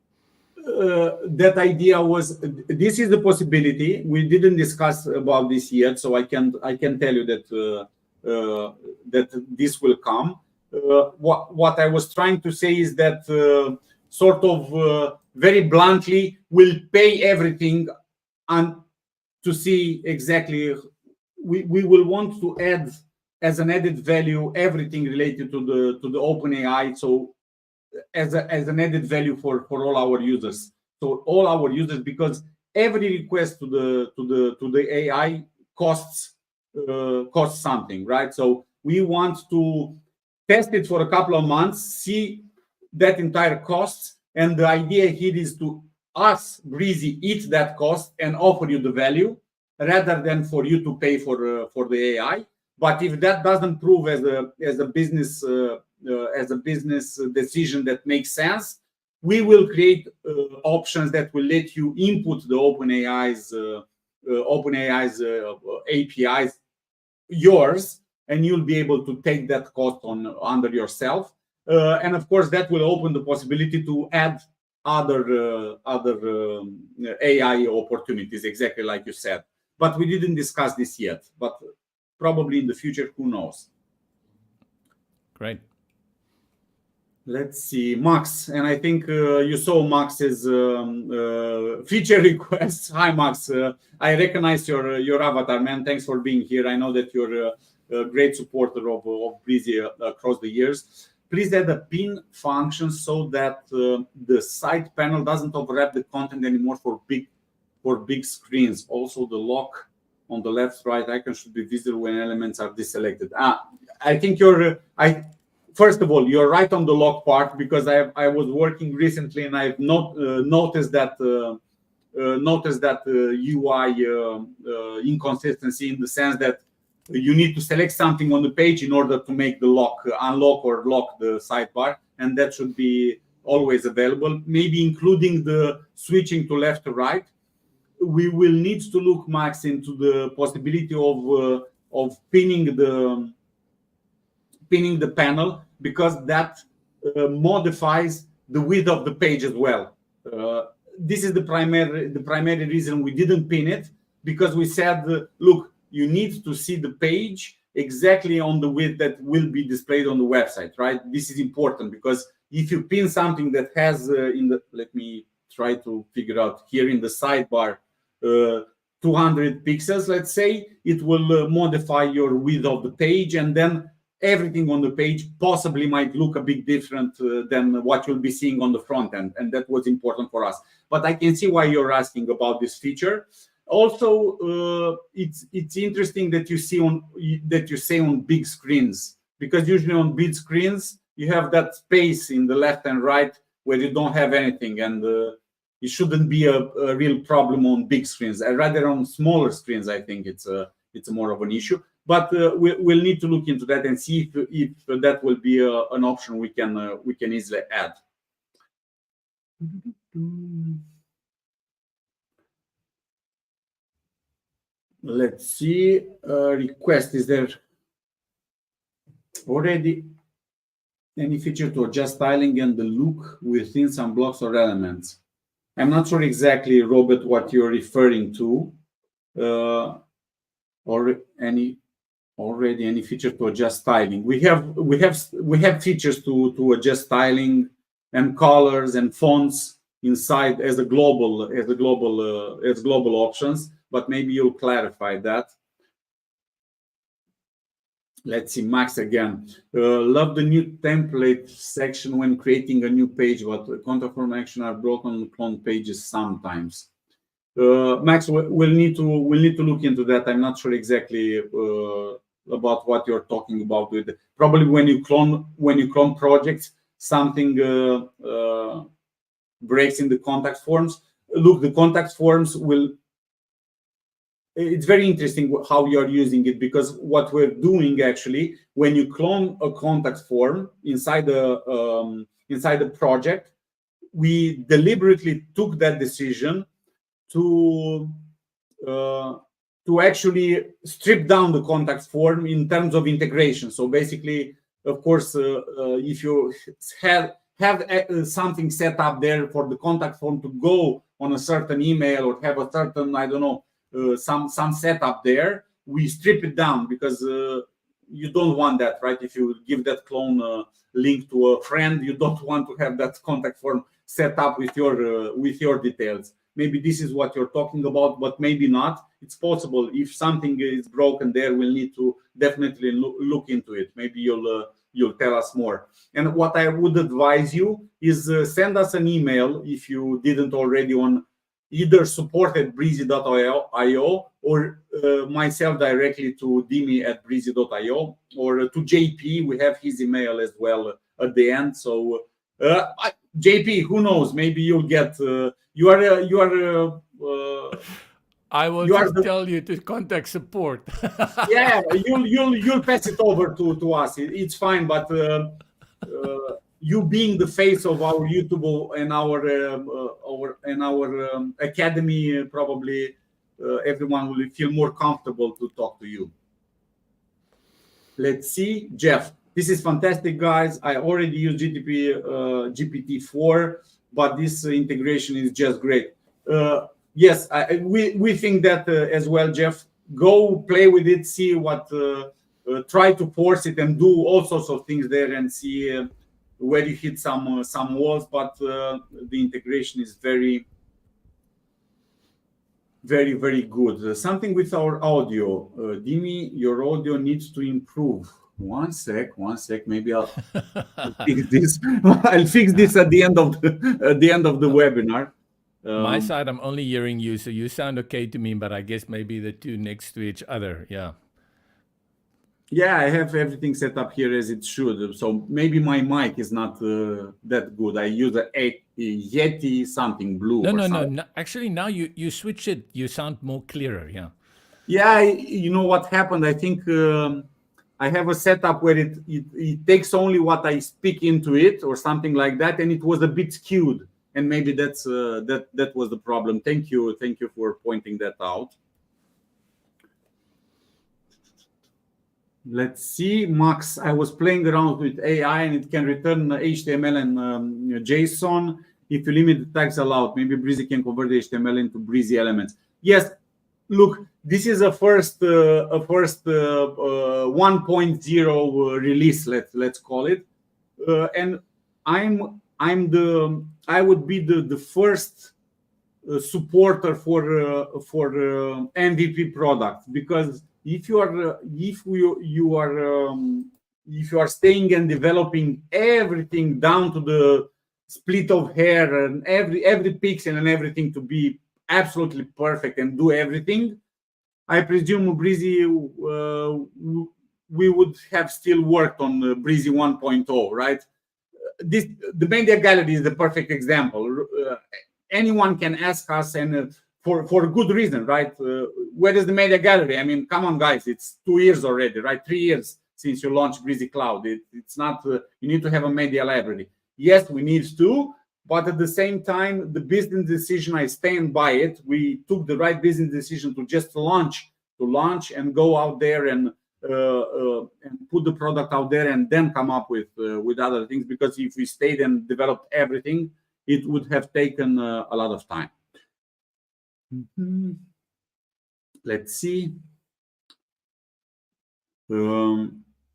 That idea was, this is the possibility. We didn't discuss about this yet, so I can tell you that that this will come. What I was trying to say is that sort of very bluntly, we'll pay everything, and to see exactly, we will want to add as an added value everything related to the OpenAI. So as an added value for all our users. So all our users, because every request to the AI costs something, right? So we want to test it for a couple of months, see that entire costs, and the idea here is to Brizy eat that cost and offer you the value, rather than for you to pay for the AI. But if that doesn't prove as a business decision that makes sense, we will create options that will let you input the OpenAI's APIs yours, and you'll be able to take that cost under yourself. And of course, that will open the possibility to add other AI opportunities, exactly like you said. But we didn't discuss this yet. But probably in the future, who knows? Great. Let's see, Max, and I think you saw Max's feature requests. Hi, Max. I recognize your avatar, man. Thanks for being here. I know that you're a great supporter of Brizy across the years. Please add a pin function so that the side panel doesn't overlap the content anymore for big screens. Also, the lock on the left right icon should be visible when elements are deselected. I think first of all, you're right on the lock part, because I was working recently and I've noticed that notice that UI inconsistency in the sense that you need to select something on the page in order to make the unlock or lock the sidebar, and that should be always available, maybe including the switching to left to right. We will need to look, Max, into the possibility of pinning the panel, because that modifies the width of the page as well. This is the primary reason we didn't pin it, because we said, look, you need to see the page exactly on the width that will be displayed on the website, right? This is important, because if you pin something that has let me try to figure out here in the sidebar, 200 pixels, let's say, it will modify your width of the page, and then everything on the page possibly might look a bit different than what you'll be seeing on the front end, and that was important for us. But I can see why you're asking about this feature. Also, it's interesting that you say on big screens, because usually on big screens you have that space in the left and right where you don't have anything, and it shouldn't be a real problem on big screens. Rather on smaller screens, I think it's more of an issue. But we'll need to look into that and see if that will be an option we can easily add. Let's see. Request: is there already any feature to adjust styling and the look within some blocks or elements? I'm not sure exactly, Robert, what you're referring to, or any feature to adjust styling. We have features to adjust styling and colors and fonts inside as global options, but maybe you'll clarify that. Let's see, Max again. Love the new template section when creating a new page, but contact form action are broken on clone pages sometimes. Max, we'll need to look into that. I'm not sure exactly about what you're talking about. With probably when you clone projects, something breaks in the contact forms. Look, the contact forms will. It's very interesting how you're using it, because what we're doing actually, when you clone a contact form inside the project, we deliberately took that decision to actually strip down the contact form in terms of integration. So basically, of course, if you have something set up there for the contact form to go on a certain email or have a certain, I don't know, some setup there, we strip it down, because you don't want that, right? If you give that clone link to a friend, you don't want to have that contact form set up with your details. Maybe this is what you're talking about, but maybe not. It's possible. If something is broken there, we'll need to definitely look into it. Maybe you'll tell us more. And what I would advise you is send us an email, if you didn't already, on either support@brizy.io or myself directly to dimi@brizy.io, or to JP. We have his email as well at the end. So JP, who knows? Maybe you'll get. I will just tell you to contact support. Yeah, you'll pass it over to us. It's fine, but you being the face of our YouTube and our academy, probably everyone will feel more comfortable to talk to you. Let's see, Jeff. This is fantastic, guys. I already use GPT-4, but this integration is just great. Yes, we think that as well, Jeff. Go play with it, see what, try to force it and do all sorts of things there, and see where you hit some walls. But the integration is very, very, very good. Something with our audio, Dimi, your audio needs to improve. One sec. Maybe I'll fix this. I'll fix this at the end of the webinar. My side, I'm only hearing you, so you sound okay to me, but I guess maybe the two next to each other. Yeah. Yeah, I have everything set up here as it should. So maybe my mic is not that good. I use a Yeti something blue No, or no, no, something. no. Actually, now you switch it. You sound more clearer. Yeah. Yeah, you know what happened? I think I have a setup where it takes only what I speak into it or something like that, and it was a bit skewed. And maybe that was the problem. Thank you for pointing that out. Let's see, Max. I was playing around with AI and it can return HTML and JSON if you limit the tags allowed. Maybe Brizy can convert the HTML into Brizy elements. Yes, look, this is a first 1.0 release. Let's call it, and I would be the first supporter for MVP products, because if you are if you are staying and developing everything down to the split of hair and every pixel and everything to be absolutely perfect and do everything, I presume Brizy we would have still worked on Brizy 1.0, right? This the media gallery is the perfect example. Anyone can ask us, and for good reason, right? Where is the media gallery? I mean, come on, guys, it's 2 years already, right? 3 years since you launched Brizy Cloud. It's not you need to have a media library. Yes, we need to, but at the same time, the business decision, I stand by it. We took the right business decision to just launch and go out there and put the product out there and then come up with other things, because if we stayed and developed everything, it would have taken a lot of time. Let's see.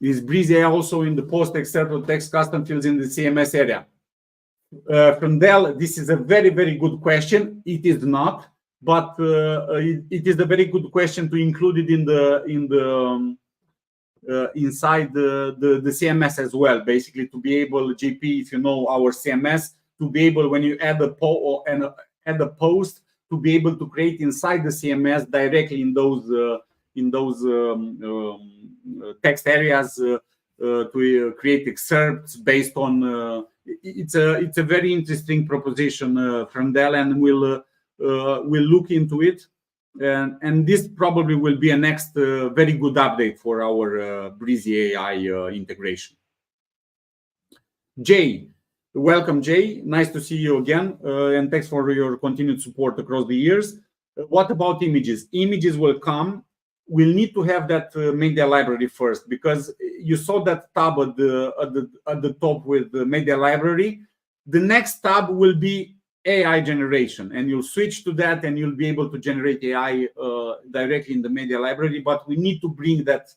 Is Brizy also in the post excerpt text custom fields in the CMS area? From Dell, this is a very, very good question. It is not, but it is a very good question to include it in the inside the CMS as well. Basically, to be able, JP, if you know our CMS, to be able, when you add a post, to be able to create inside the CMS directly in those text areas to create excerpts based on. It's a very interesting proposition from Dell, and we'll look into it. And this probably will be a next very good update for our Brizy AI integration. Jay, welcome, Jay. Nice to see you again, and thanks for your continued support across the years. What about images? Images will come. We'll need to have that media library first, because you saw that tab at the top with the media library. The next tab will be AI generation, and you'll switch to that and you'll be able to generate AI directly in the media library. But we need to bring that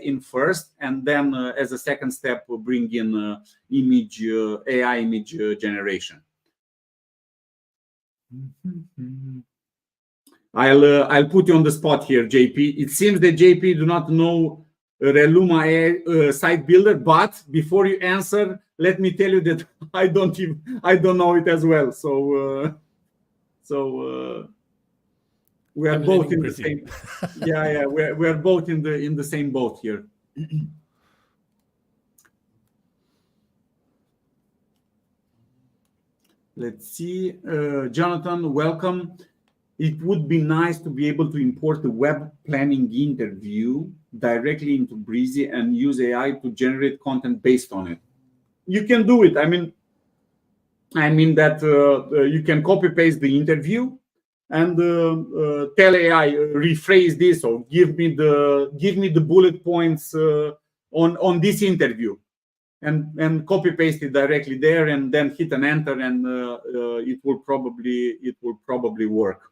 in first, and then as a second step, we'll bring in AI image generation. I'll put you on the spot here, JP. It seems that JP do not know Reluma AI site builder, but before you answer, let me tell you that I don't know it as well. So we are both in the same. Yeah, we are both in the same boat here. Let's see, Jonathan, welcome. It would be nice to be able to import the web planning interview directly into Brizy and use AI to generate content based on it. You can do it. I mean that you can copy paste the interview and tell AI rephrase this, or give me the bullet points on this interview, and copy paste it directly there, and then hit an enter, and it will probably work.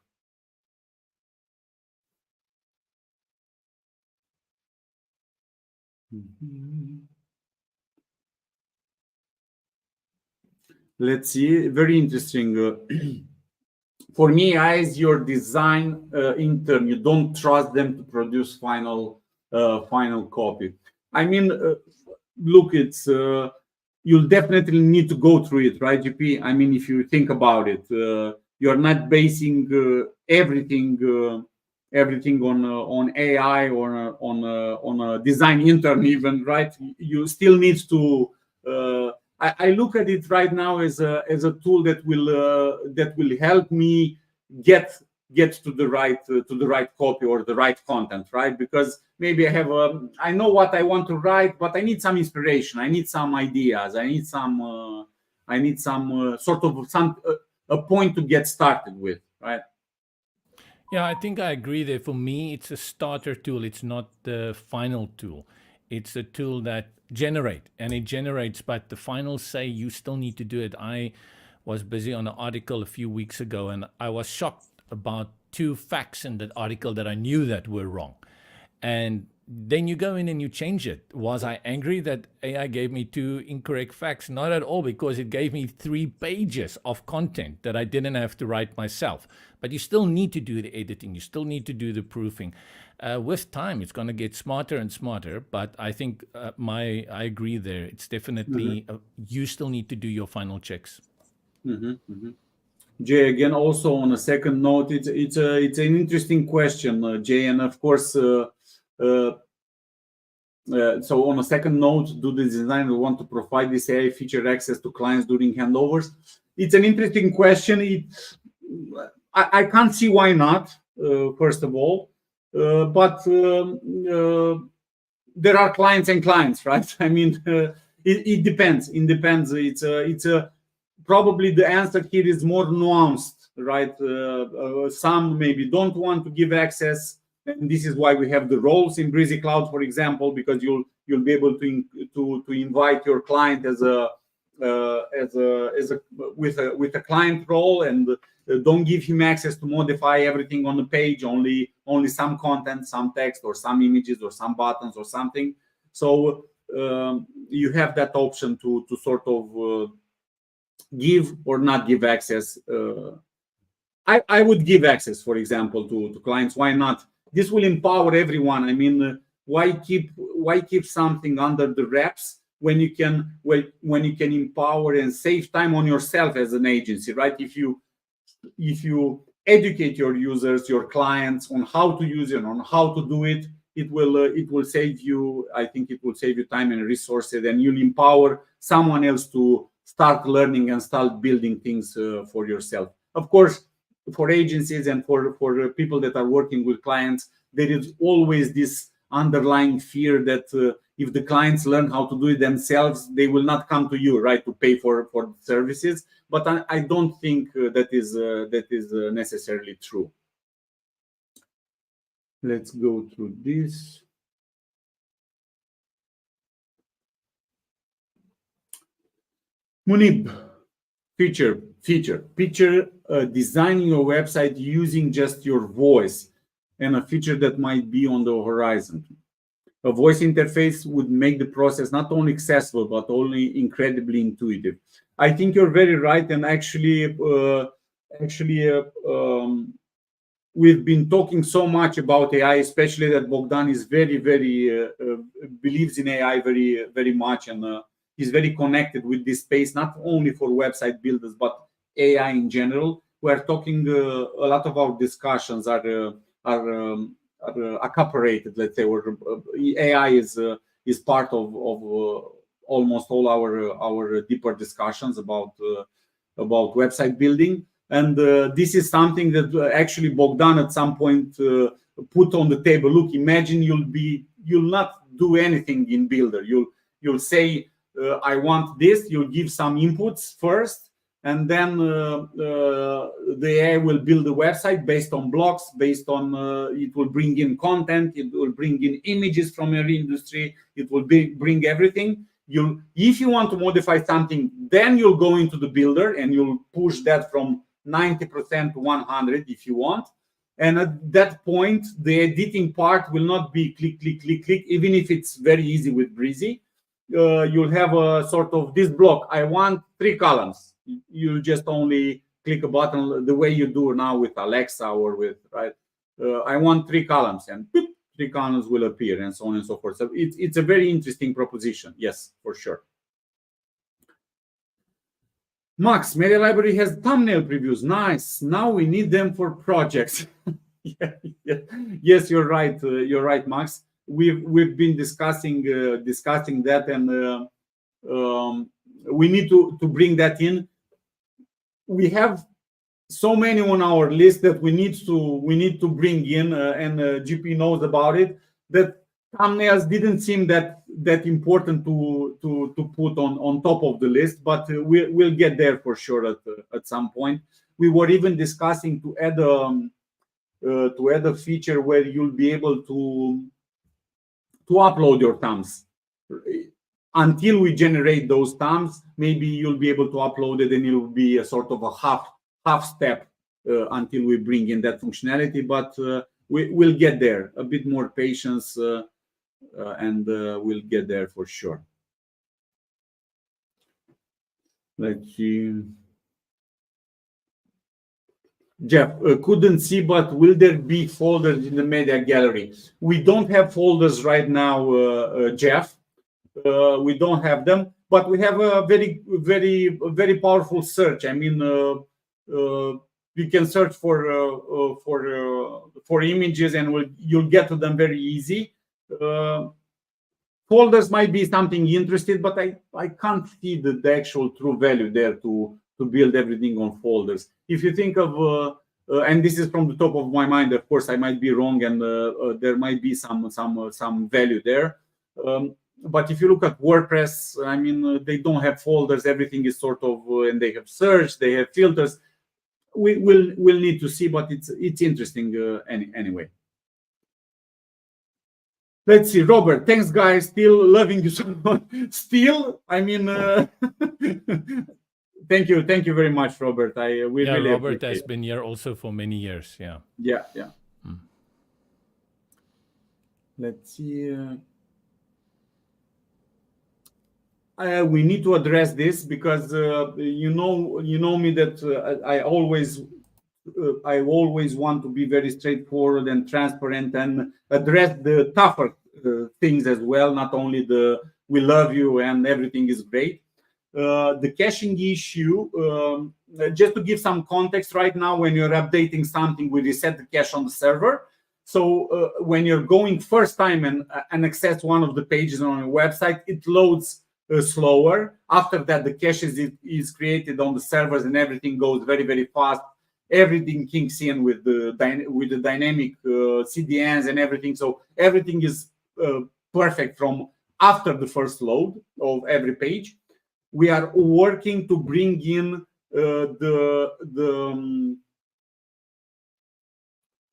Let's see, very interesting. For me, as your design intern, you don't trust them to produce final copy. I mean, look, it's you'll definitely need to go through it, right, GP? I mean, if you think about it, you're not basing everything everything on AI or on a design intern even, right? You still need to. I look at it right now as a tool that will help me get to the right copy or the right content, right? Because maybe I know what I want to write, but I need some inspiration. I need some ideas. I need some sort of a point to get started with, right? Yeah, I think I agree there. For me, it's a starter tool. It's not the final tool. It's a tool that generate and it generates, but the final say you still need to do it. I was busy on an article a few weeks ago and I was shocked about two facts in that article that I knew that were wrong. And then you go in and you change it. Was I angry that AI gave me two incorrect facts? Not at all, because it gave me 3 pages of content that I didn't have to write myself. But you still need to do the editing. You still need to do the proofing. With time, it's going to get smarter and smarter. But I think I agree there. It's definitely you still need to do your final checks. Jay, again, also on a second note, it's an interesting question, Jay, and of course. So on a second note, do the designer want to provide this AI feature access to clients during handovers? It's an interesting question. I can't see why not, first of all. But there are clients and clients, right? I mean, it depends. It depends. It's probably the answer here is more nuanced, right? Some maybe don't want to give access. And this is why we have the roles in Brizy Cloud, for example, because you'll be able to invite your client with a client role, and don't give him access to modify everything on the page, only some content, some text, or some images, or some buttons, or something. So you have that option to sort of give or not give access. I would give access, for example, to clients. Why not? This will empower everyone. I mean, why keep something under the wraps when you can empower and save time on yourself as an agency, right? If you educate your users, your clients, on how to use it, on how to do it, it will save you. I think it will save you time and resources, and you'll empower someone else to start learning and start building things for yourself. Of course, for agencies and for people that are working with clients, there is always this underlying fear that if the clients learn how to do it themselves, they will not come to you, right, to pay for services. But I don't think that is necessarily true. Let's go through this. Munib, feature designing your website using just your voice, and a feature that might be on the horizon. A voice interface would make the process not only accessible but only incredibly intuitive. I think you're very right, and actually we've been talking so much about AI, especially that Bogdan is very believes in AI very, very much, and he's very connected with this space, not only for website builders but AI in general. We're talking a lot of our discussions are accoperated, let's say, or AI is part of almost all our deeper discussions about website building. And this is something that actually Bogdan at some point put on the table. Look, imagine you'll not do anything in Builder. You'll say, I want this. You'll give some inputs first, and then the AI will build a website based on blocks, based on it will bring in content, it will bring in images from your industry, it will bring everything. If you want to modify something, then you'll go into the Builder and you'll push that from 90% to 100 if you want. And at that point, the editing part will not be click, click, click, click, even if it's very easy with Brizy. You'll have a sort of this block. I want 3 columns. You just only click a button the way you do now with Alexa or with, right? I want 3 columns, and boop, 3 columns will appear, and so on and so forth. So it's a very interesting proposition. Yes, for sure. Max, Media Library has thumbnail previews. Nice. Now we need them for projects. Yes, you're right. You're right, Max. We've been discussing that, and we need to bring that in. We have so many on our list that we need to bring in, and GP knows about it. That thumbnails didn't seem that important to put on top of the list, but we'll get there for sure at some point. We were even discussing to add a feature where you'll be able to upload your thumbs. Until we generate those thumbs, maybe you'll be able to upload it, and it'll be a sort of a half step until we bring in that functionality. But we'll get there. A bit more patience, and we'll get there for sure. Let's see. Jeff, couldn't see, but will there be folders in the media gallery? We don't have folders right now, Jeff. We don't have them, but we have a very powerful search. I mean, you can search for images, and you'll get to them very easy. Folders might be something interesting, but I can't see the actual true value there to build everything on folders. If you think of and this is from the top of my mind, of course I might be wrong, and there might be some value there. But if you look at WordPress, I mean, they don't have folders. Everything is sort of, and they have search, they have filters. We'll need to see, but it's interesting anyway. Let's see, Robert. Thanks, guys. Still loving you so much. Still, I mean, thank you very much, Robert. We really Robert has appreciate been here also for many years. Yeah. Let's see. We need to address this because you know me that I always want to be very straightforward and transparent and address the tougher things as well, not only the we love you and everything is great. The caching issue, just to give some context, right now when you're updating something, we reset the cache on the server. So when you're going first time and access one of the pages on your website, it loads slower. After that, the cache is created on the servers, and everything goes very fast. Everything kicks in with the dynamic CDNs and everything. So everything is perfect from after the first load of every page. We are working to bring in the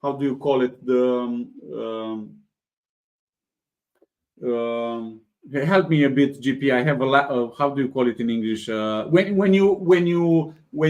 how do you call it, help me a bit, GP. I have a lot of, how do you call it in English? When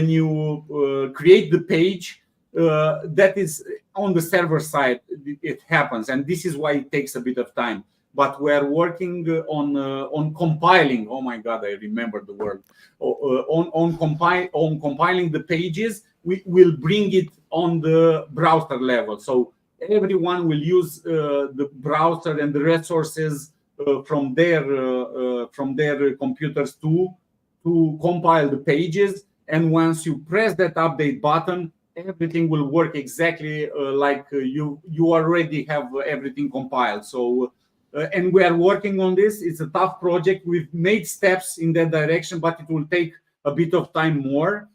you create the page, that is on the server side, it happens, and this is why it takes a bit of time. But we are working on compiling. Oh my God, I remember the word. On compiling the pages. We will bring it on the browser level, so everyone will use the browser and the resources from their computers to compile the pages. And once you press that update button, everything will work exactly like you already have everything compiled. So and we are working on this. It's a tough project. We've made steps in that direction, but it will take a bit of time more.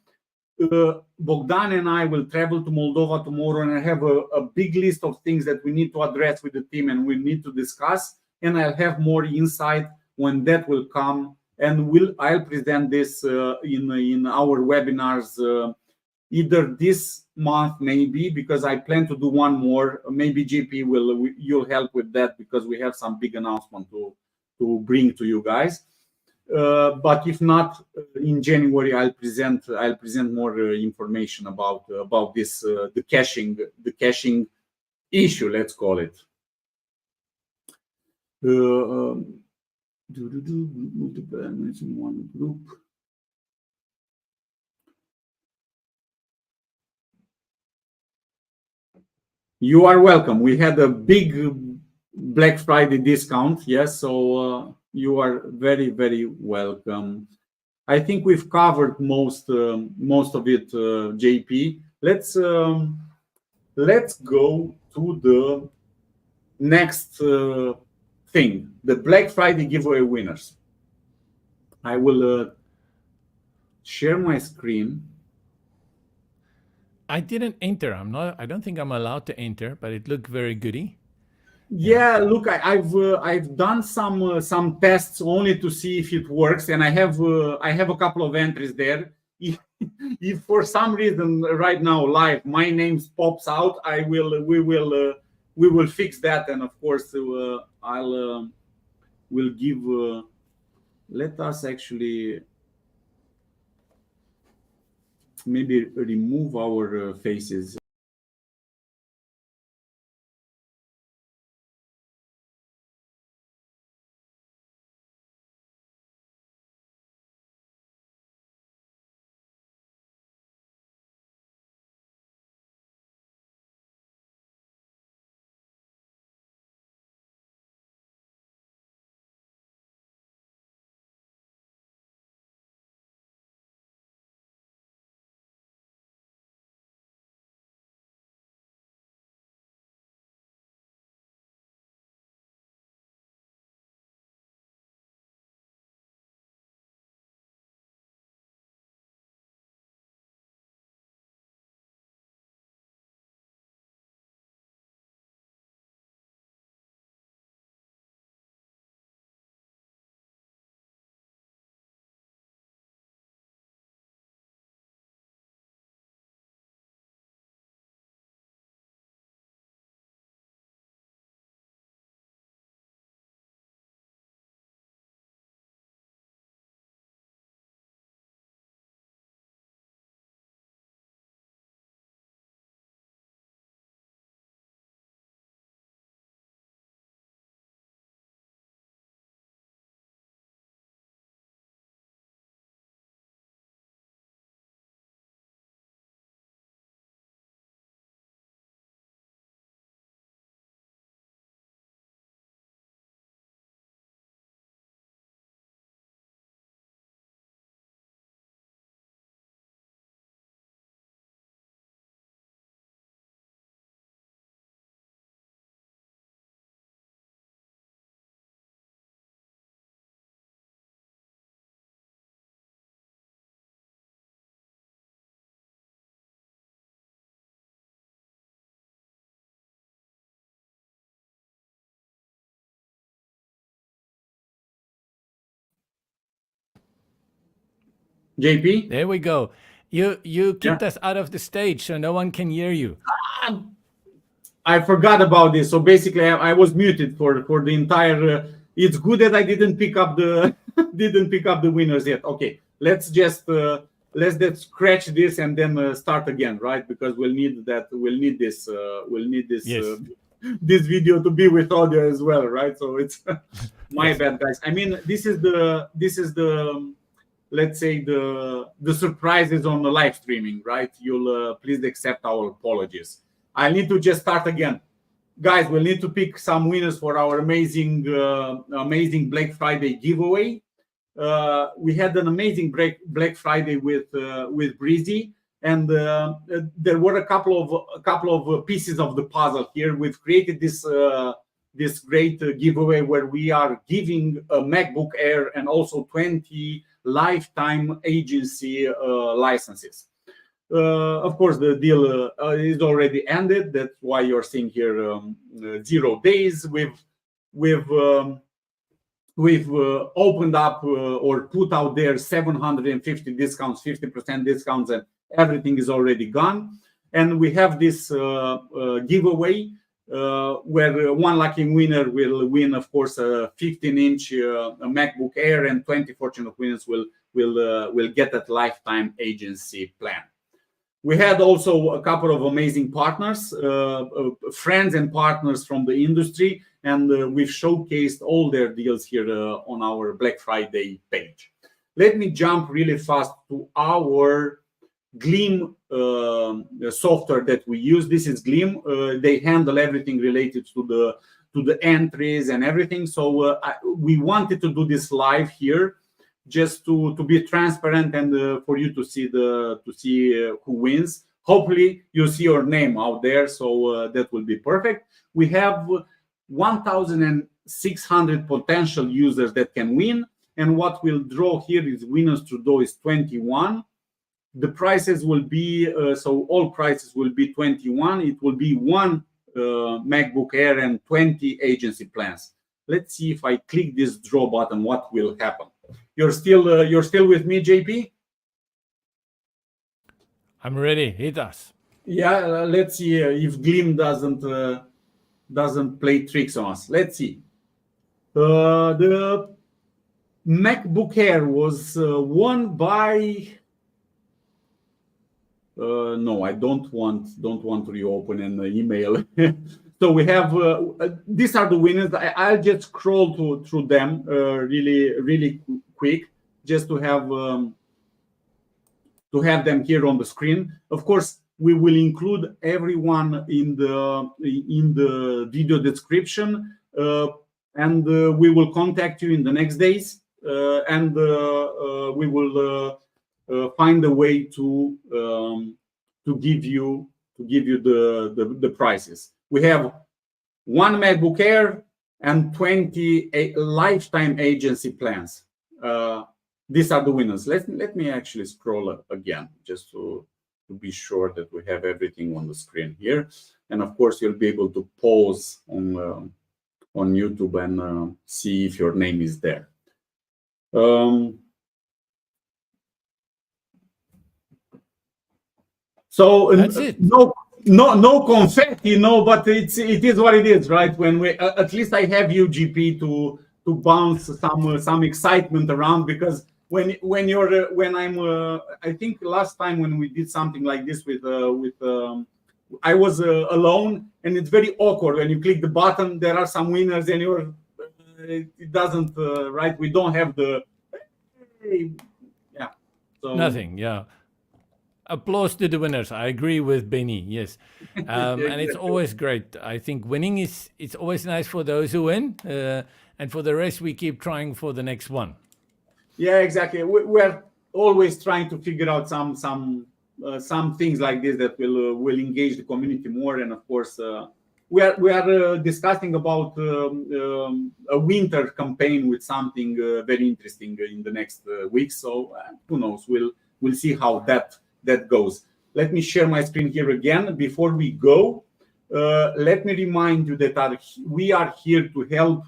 Bogdan and I will travel to Moldova tomorrow, and I have a big list of things that we need to address with the team and we need to discuss. And I'll have more insight when that will come, and I'll present this in our webinars either this month, maybe, because I plan to do one more. Maybe GP you'll help with that, because we have some big announcement to bring to you guys. But if not, in January I'll present more information about this the caching issue, let's call it. Multiple elements in one group. You are welcome. We had a big Black Friday discount, yes, so you are very welcome. I think we've covered most of it, JP. Let's let's go to the next thing, the Black Friday giveaway winners. I will share my screen. I didn't enter. I don't think I'm allowed to enter, but it looked very goody. Yeah, look, I've done some tests only to see if it works, and I have a couple of entries there. If for some reason right now live my name pops out, we will fix that, and of course will give. Let us actually maybe remove our faces. JP? There we go. You kicked us out of the stage, so no one can hear you. I forgot about this. So basically, I was muted for the entire. It's good that I didn't pick up the didn't pick up the winners yet. Okay, let's just scratch this and then start again, right? Because we'll need that. We'll need this. Yes. This video to be with audio as well, right? So it's my bad, guys. I mean, this is the let's say the surprises on the live streaming, right? You'll please accept our apologies. I need to just start again, guys. We'll need to pick some winners for our amazing Black Friday giveaway. We had an amazing Black Friday with Brizy, and there were a couple of pieces of the puzzle here. We've created this great giveaway where we are giving a MacBook Air and also 20 lifetime agency licenses. Of course, the deal is already ended. That's why you're seeing here 0 days. We've opened up or put out there 750 discounts, 50% discounts, and everything is already gone. And we have this giveaway where one lucky winner will win, of course, a 15-inch MacBook Air, and 20 fortunate winners will get that lifetime agency plan. We had also a couple of amazing partners, friends and partners from the industry, and we've showcased all their deals here on our Black Friday page. Let me jump really fast to our Gleam software that we use. This is Gleam. They handle everything related to the entries and everything. So we wanted to do this live here, just to be transparent and for you to see who wins. hopefully you see your name out there, so that will be perfect. We have 1,600 potential users that can win, and what we'll draw here is winners to draw is 21. The prices will be so all prices will be 21. It will be one MacBook Air and 20 agency plans. Let's see if I click this draw button, what will happen. You're still with me, JP? I'm ready. Hit us. Yeah, let's see if Glim doesn't play tricks on us. Let's see. The MacBook Air was won by. No, I don't want to reopen an email. So we have these are the winners. I'll just scroll through them really quick, just to have them here on the screen. Of course, we will include everyone in the video description, and we will contact you in the next days, and we will find a way to give you the prices. We have one MacBook Air and 20 lifetime agency plans. These are the winners. Let me actually scroll again, just to be sure that we have everything on the screen here. And of course, you'll be able to pause on YouTube and see if your name is there. So that's it. No confetti, but it is what it is, right? When we at least I have you, GP, to bounce some excitement around, because when I'm I think last time when we did something like this with I was alone, and it's very awkward when you click the button. There are some winners, and it doesn't right. We don't have the yeah. So Nothing. Yeah. Applause to the winners. I agree with Benny. Yes, and it's always great. I think winning it's always nice for those who win, and for the rest we keep trying for the next one. Yeah, exactly. We're always trying to figure out some things like this that will engage the community more, and of course we are discussing about a winter campaign with something very interesting in the next weeks. So who knows? We'll see how that goes. Let me share my screen here again. Before we go, let me remind you that we are here to help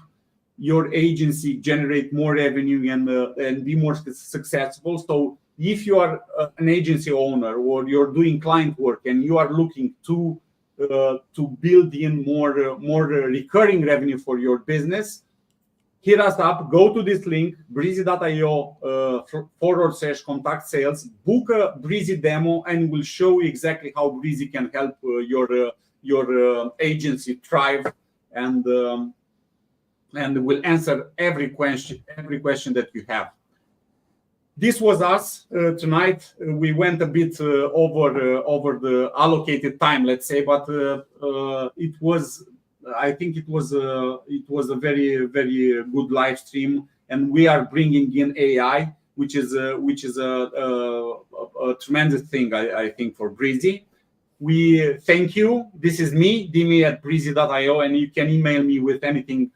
your agency generate more revenue and be more successful. So if you are an agency owner or you're doing client work and you are looking to build in more recurring revenue for your business, hit us up, go to this link, brizy.io/contact sales, book a Brizy demo, and we'll show you exactly how Brizy can help your agency thrive, and we'll answer every question that you have. This was us tonight. We went a bit over the allocated time, let's say, but I think it was a very, very good live stream, and we are bringing in AI, which is a tremendous thing, I think, for Brizy. We thank you. This is me, Dimi@brizy.io, and you can email me with anything,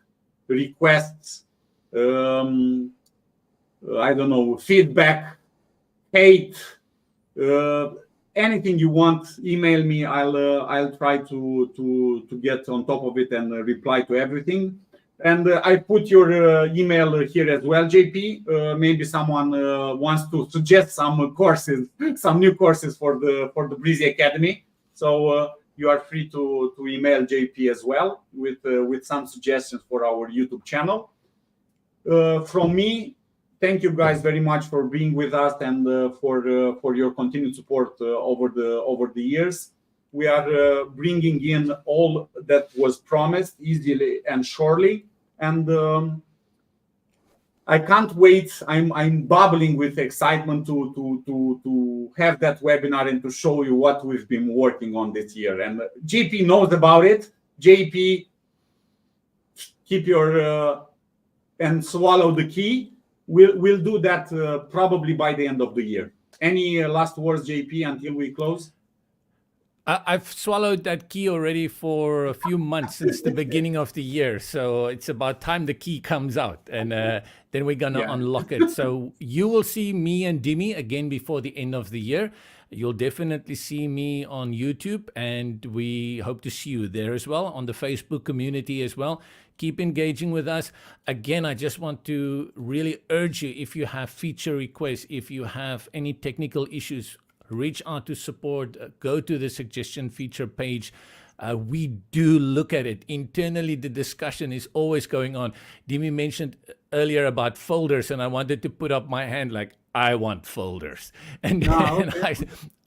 requests, I don't know, feedback, hate, anything you want. Email me. I'll try to get on top of it and reply to everything. And I put your email here as well, JP. Maybe someone wants to suggest some courses, some new courses for the Brizy Academy. So you are free to email JP as well with some suggestions for our YouTube channel. From me, thank you guys very much for being with us and for your continued support over the years. We are bringing in all that was promised easily and surely, and I can't wait. I'm bubbling with excitement to have that webinar and to show you what we've been working on this year. And JP knows about it. JP, keep your and swallow the key. We'll do that probably by the end of the year. Any last words, JP, until we close? I've swallowed that key already for a few months since the beginning of the year. So it's about time the key comes out, and then we're going to Yeah. unlock it. So you will see me and Dimi again before the end of the year. You'll definitely see me on YouTube, and we hope to see you there as well, on the Facebook community as well. Keep engaging with us. Again, I just want to really urge you, if you have feature requests, if you have any technical issues, reach out to support, go to the suggestion feature page. We do look at it. Internally, the discussion is always going on. Dimi mentioned earlier about folders, and I wanted to put up my hand like, I want folders. And, Okay.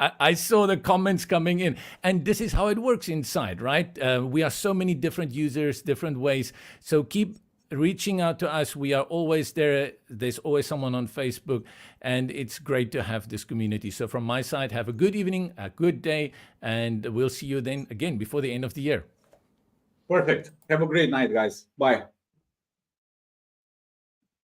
and I saw the comments coming in. And this is how it works inside, right? We are so many different users, different ways. So keep reaching out to us. We are always there. There's always someone on Facebook, and it's great to have this community. So from my side, have a good evening, a good day, and we'll see you then again before the end of the year. Perfect. Have a great night, guys. Bye.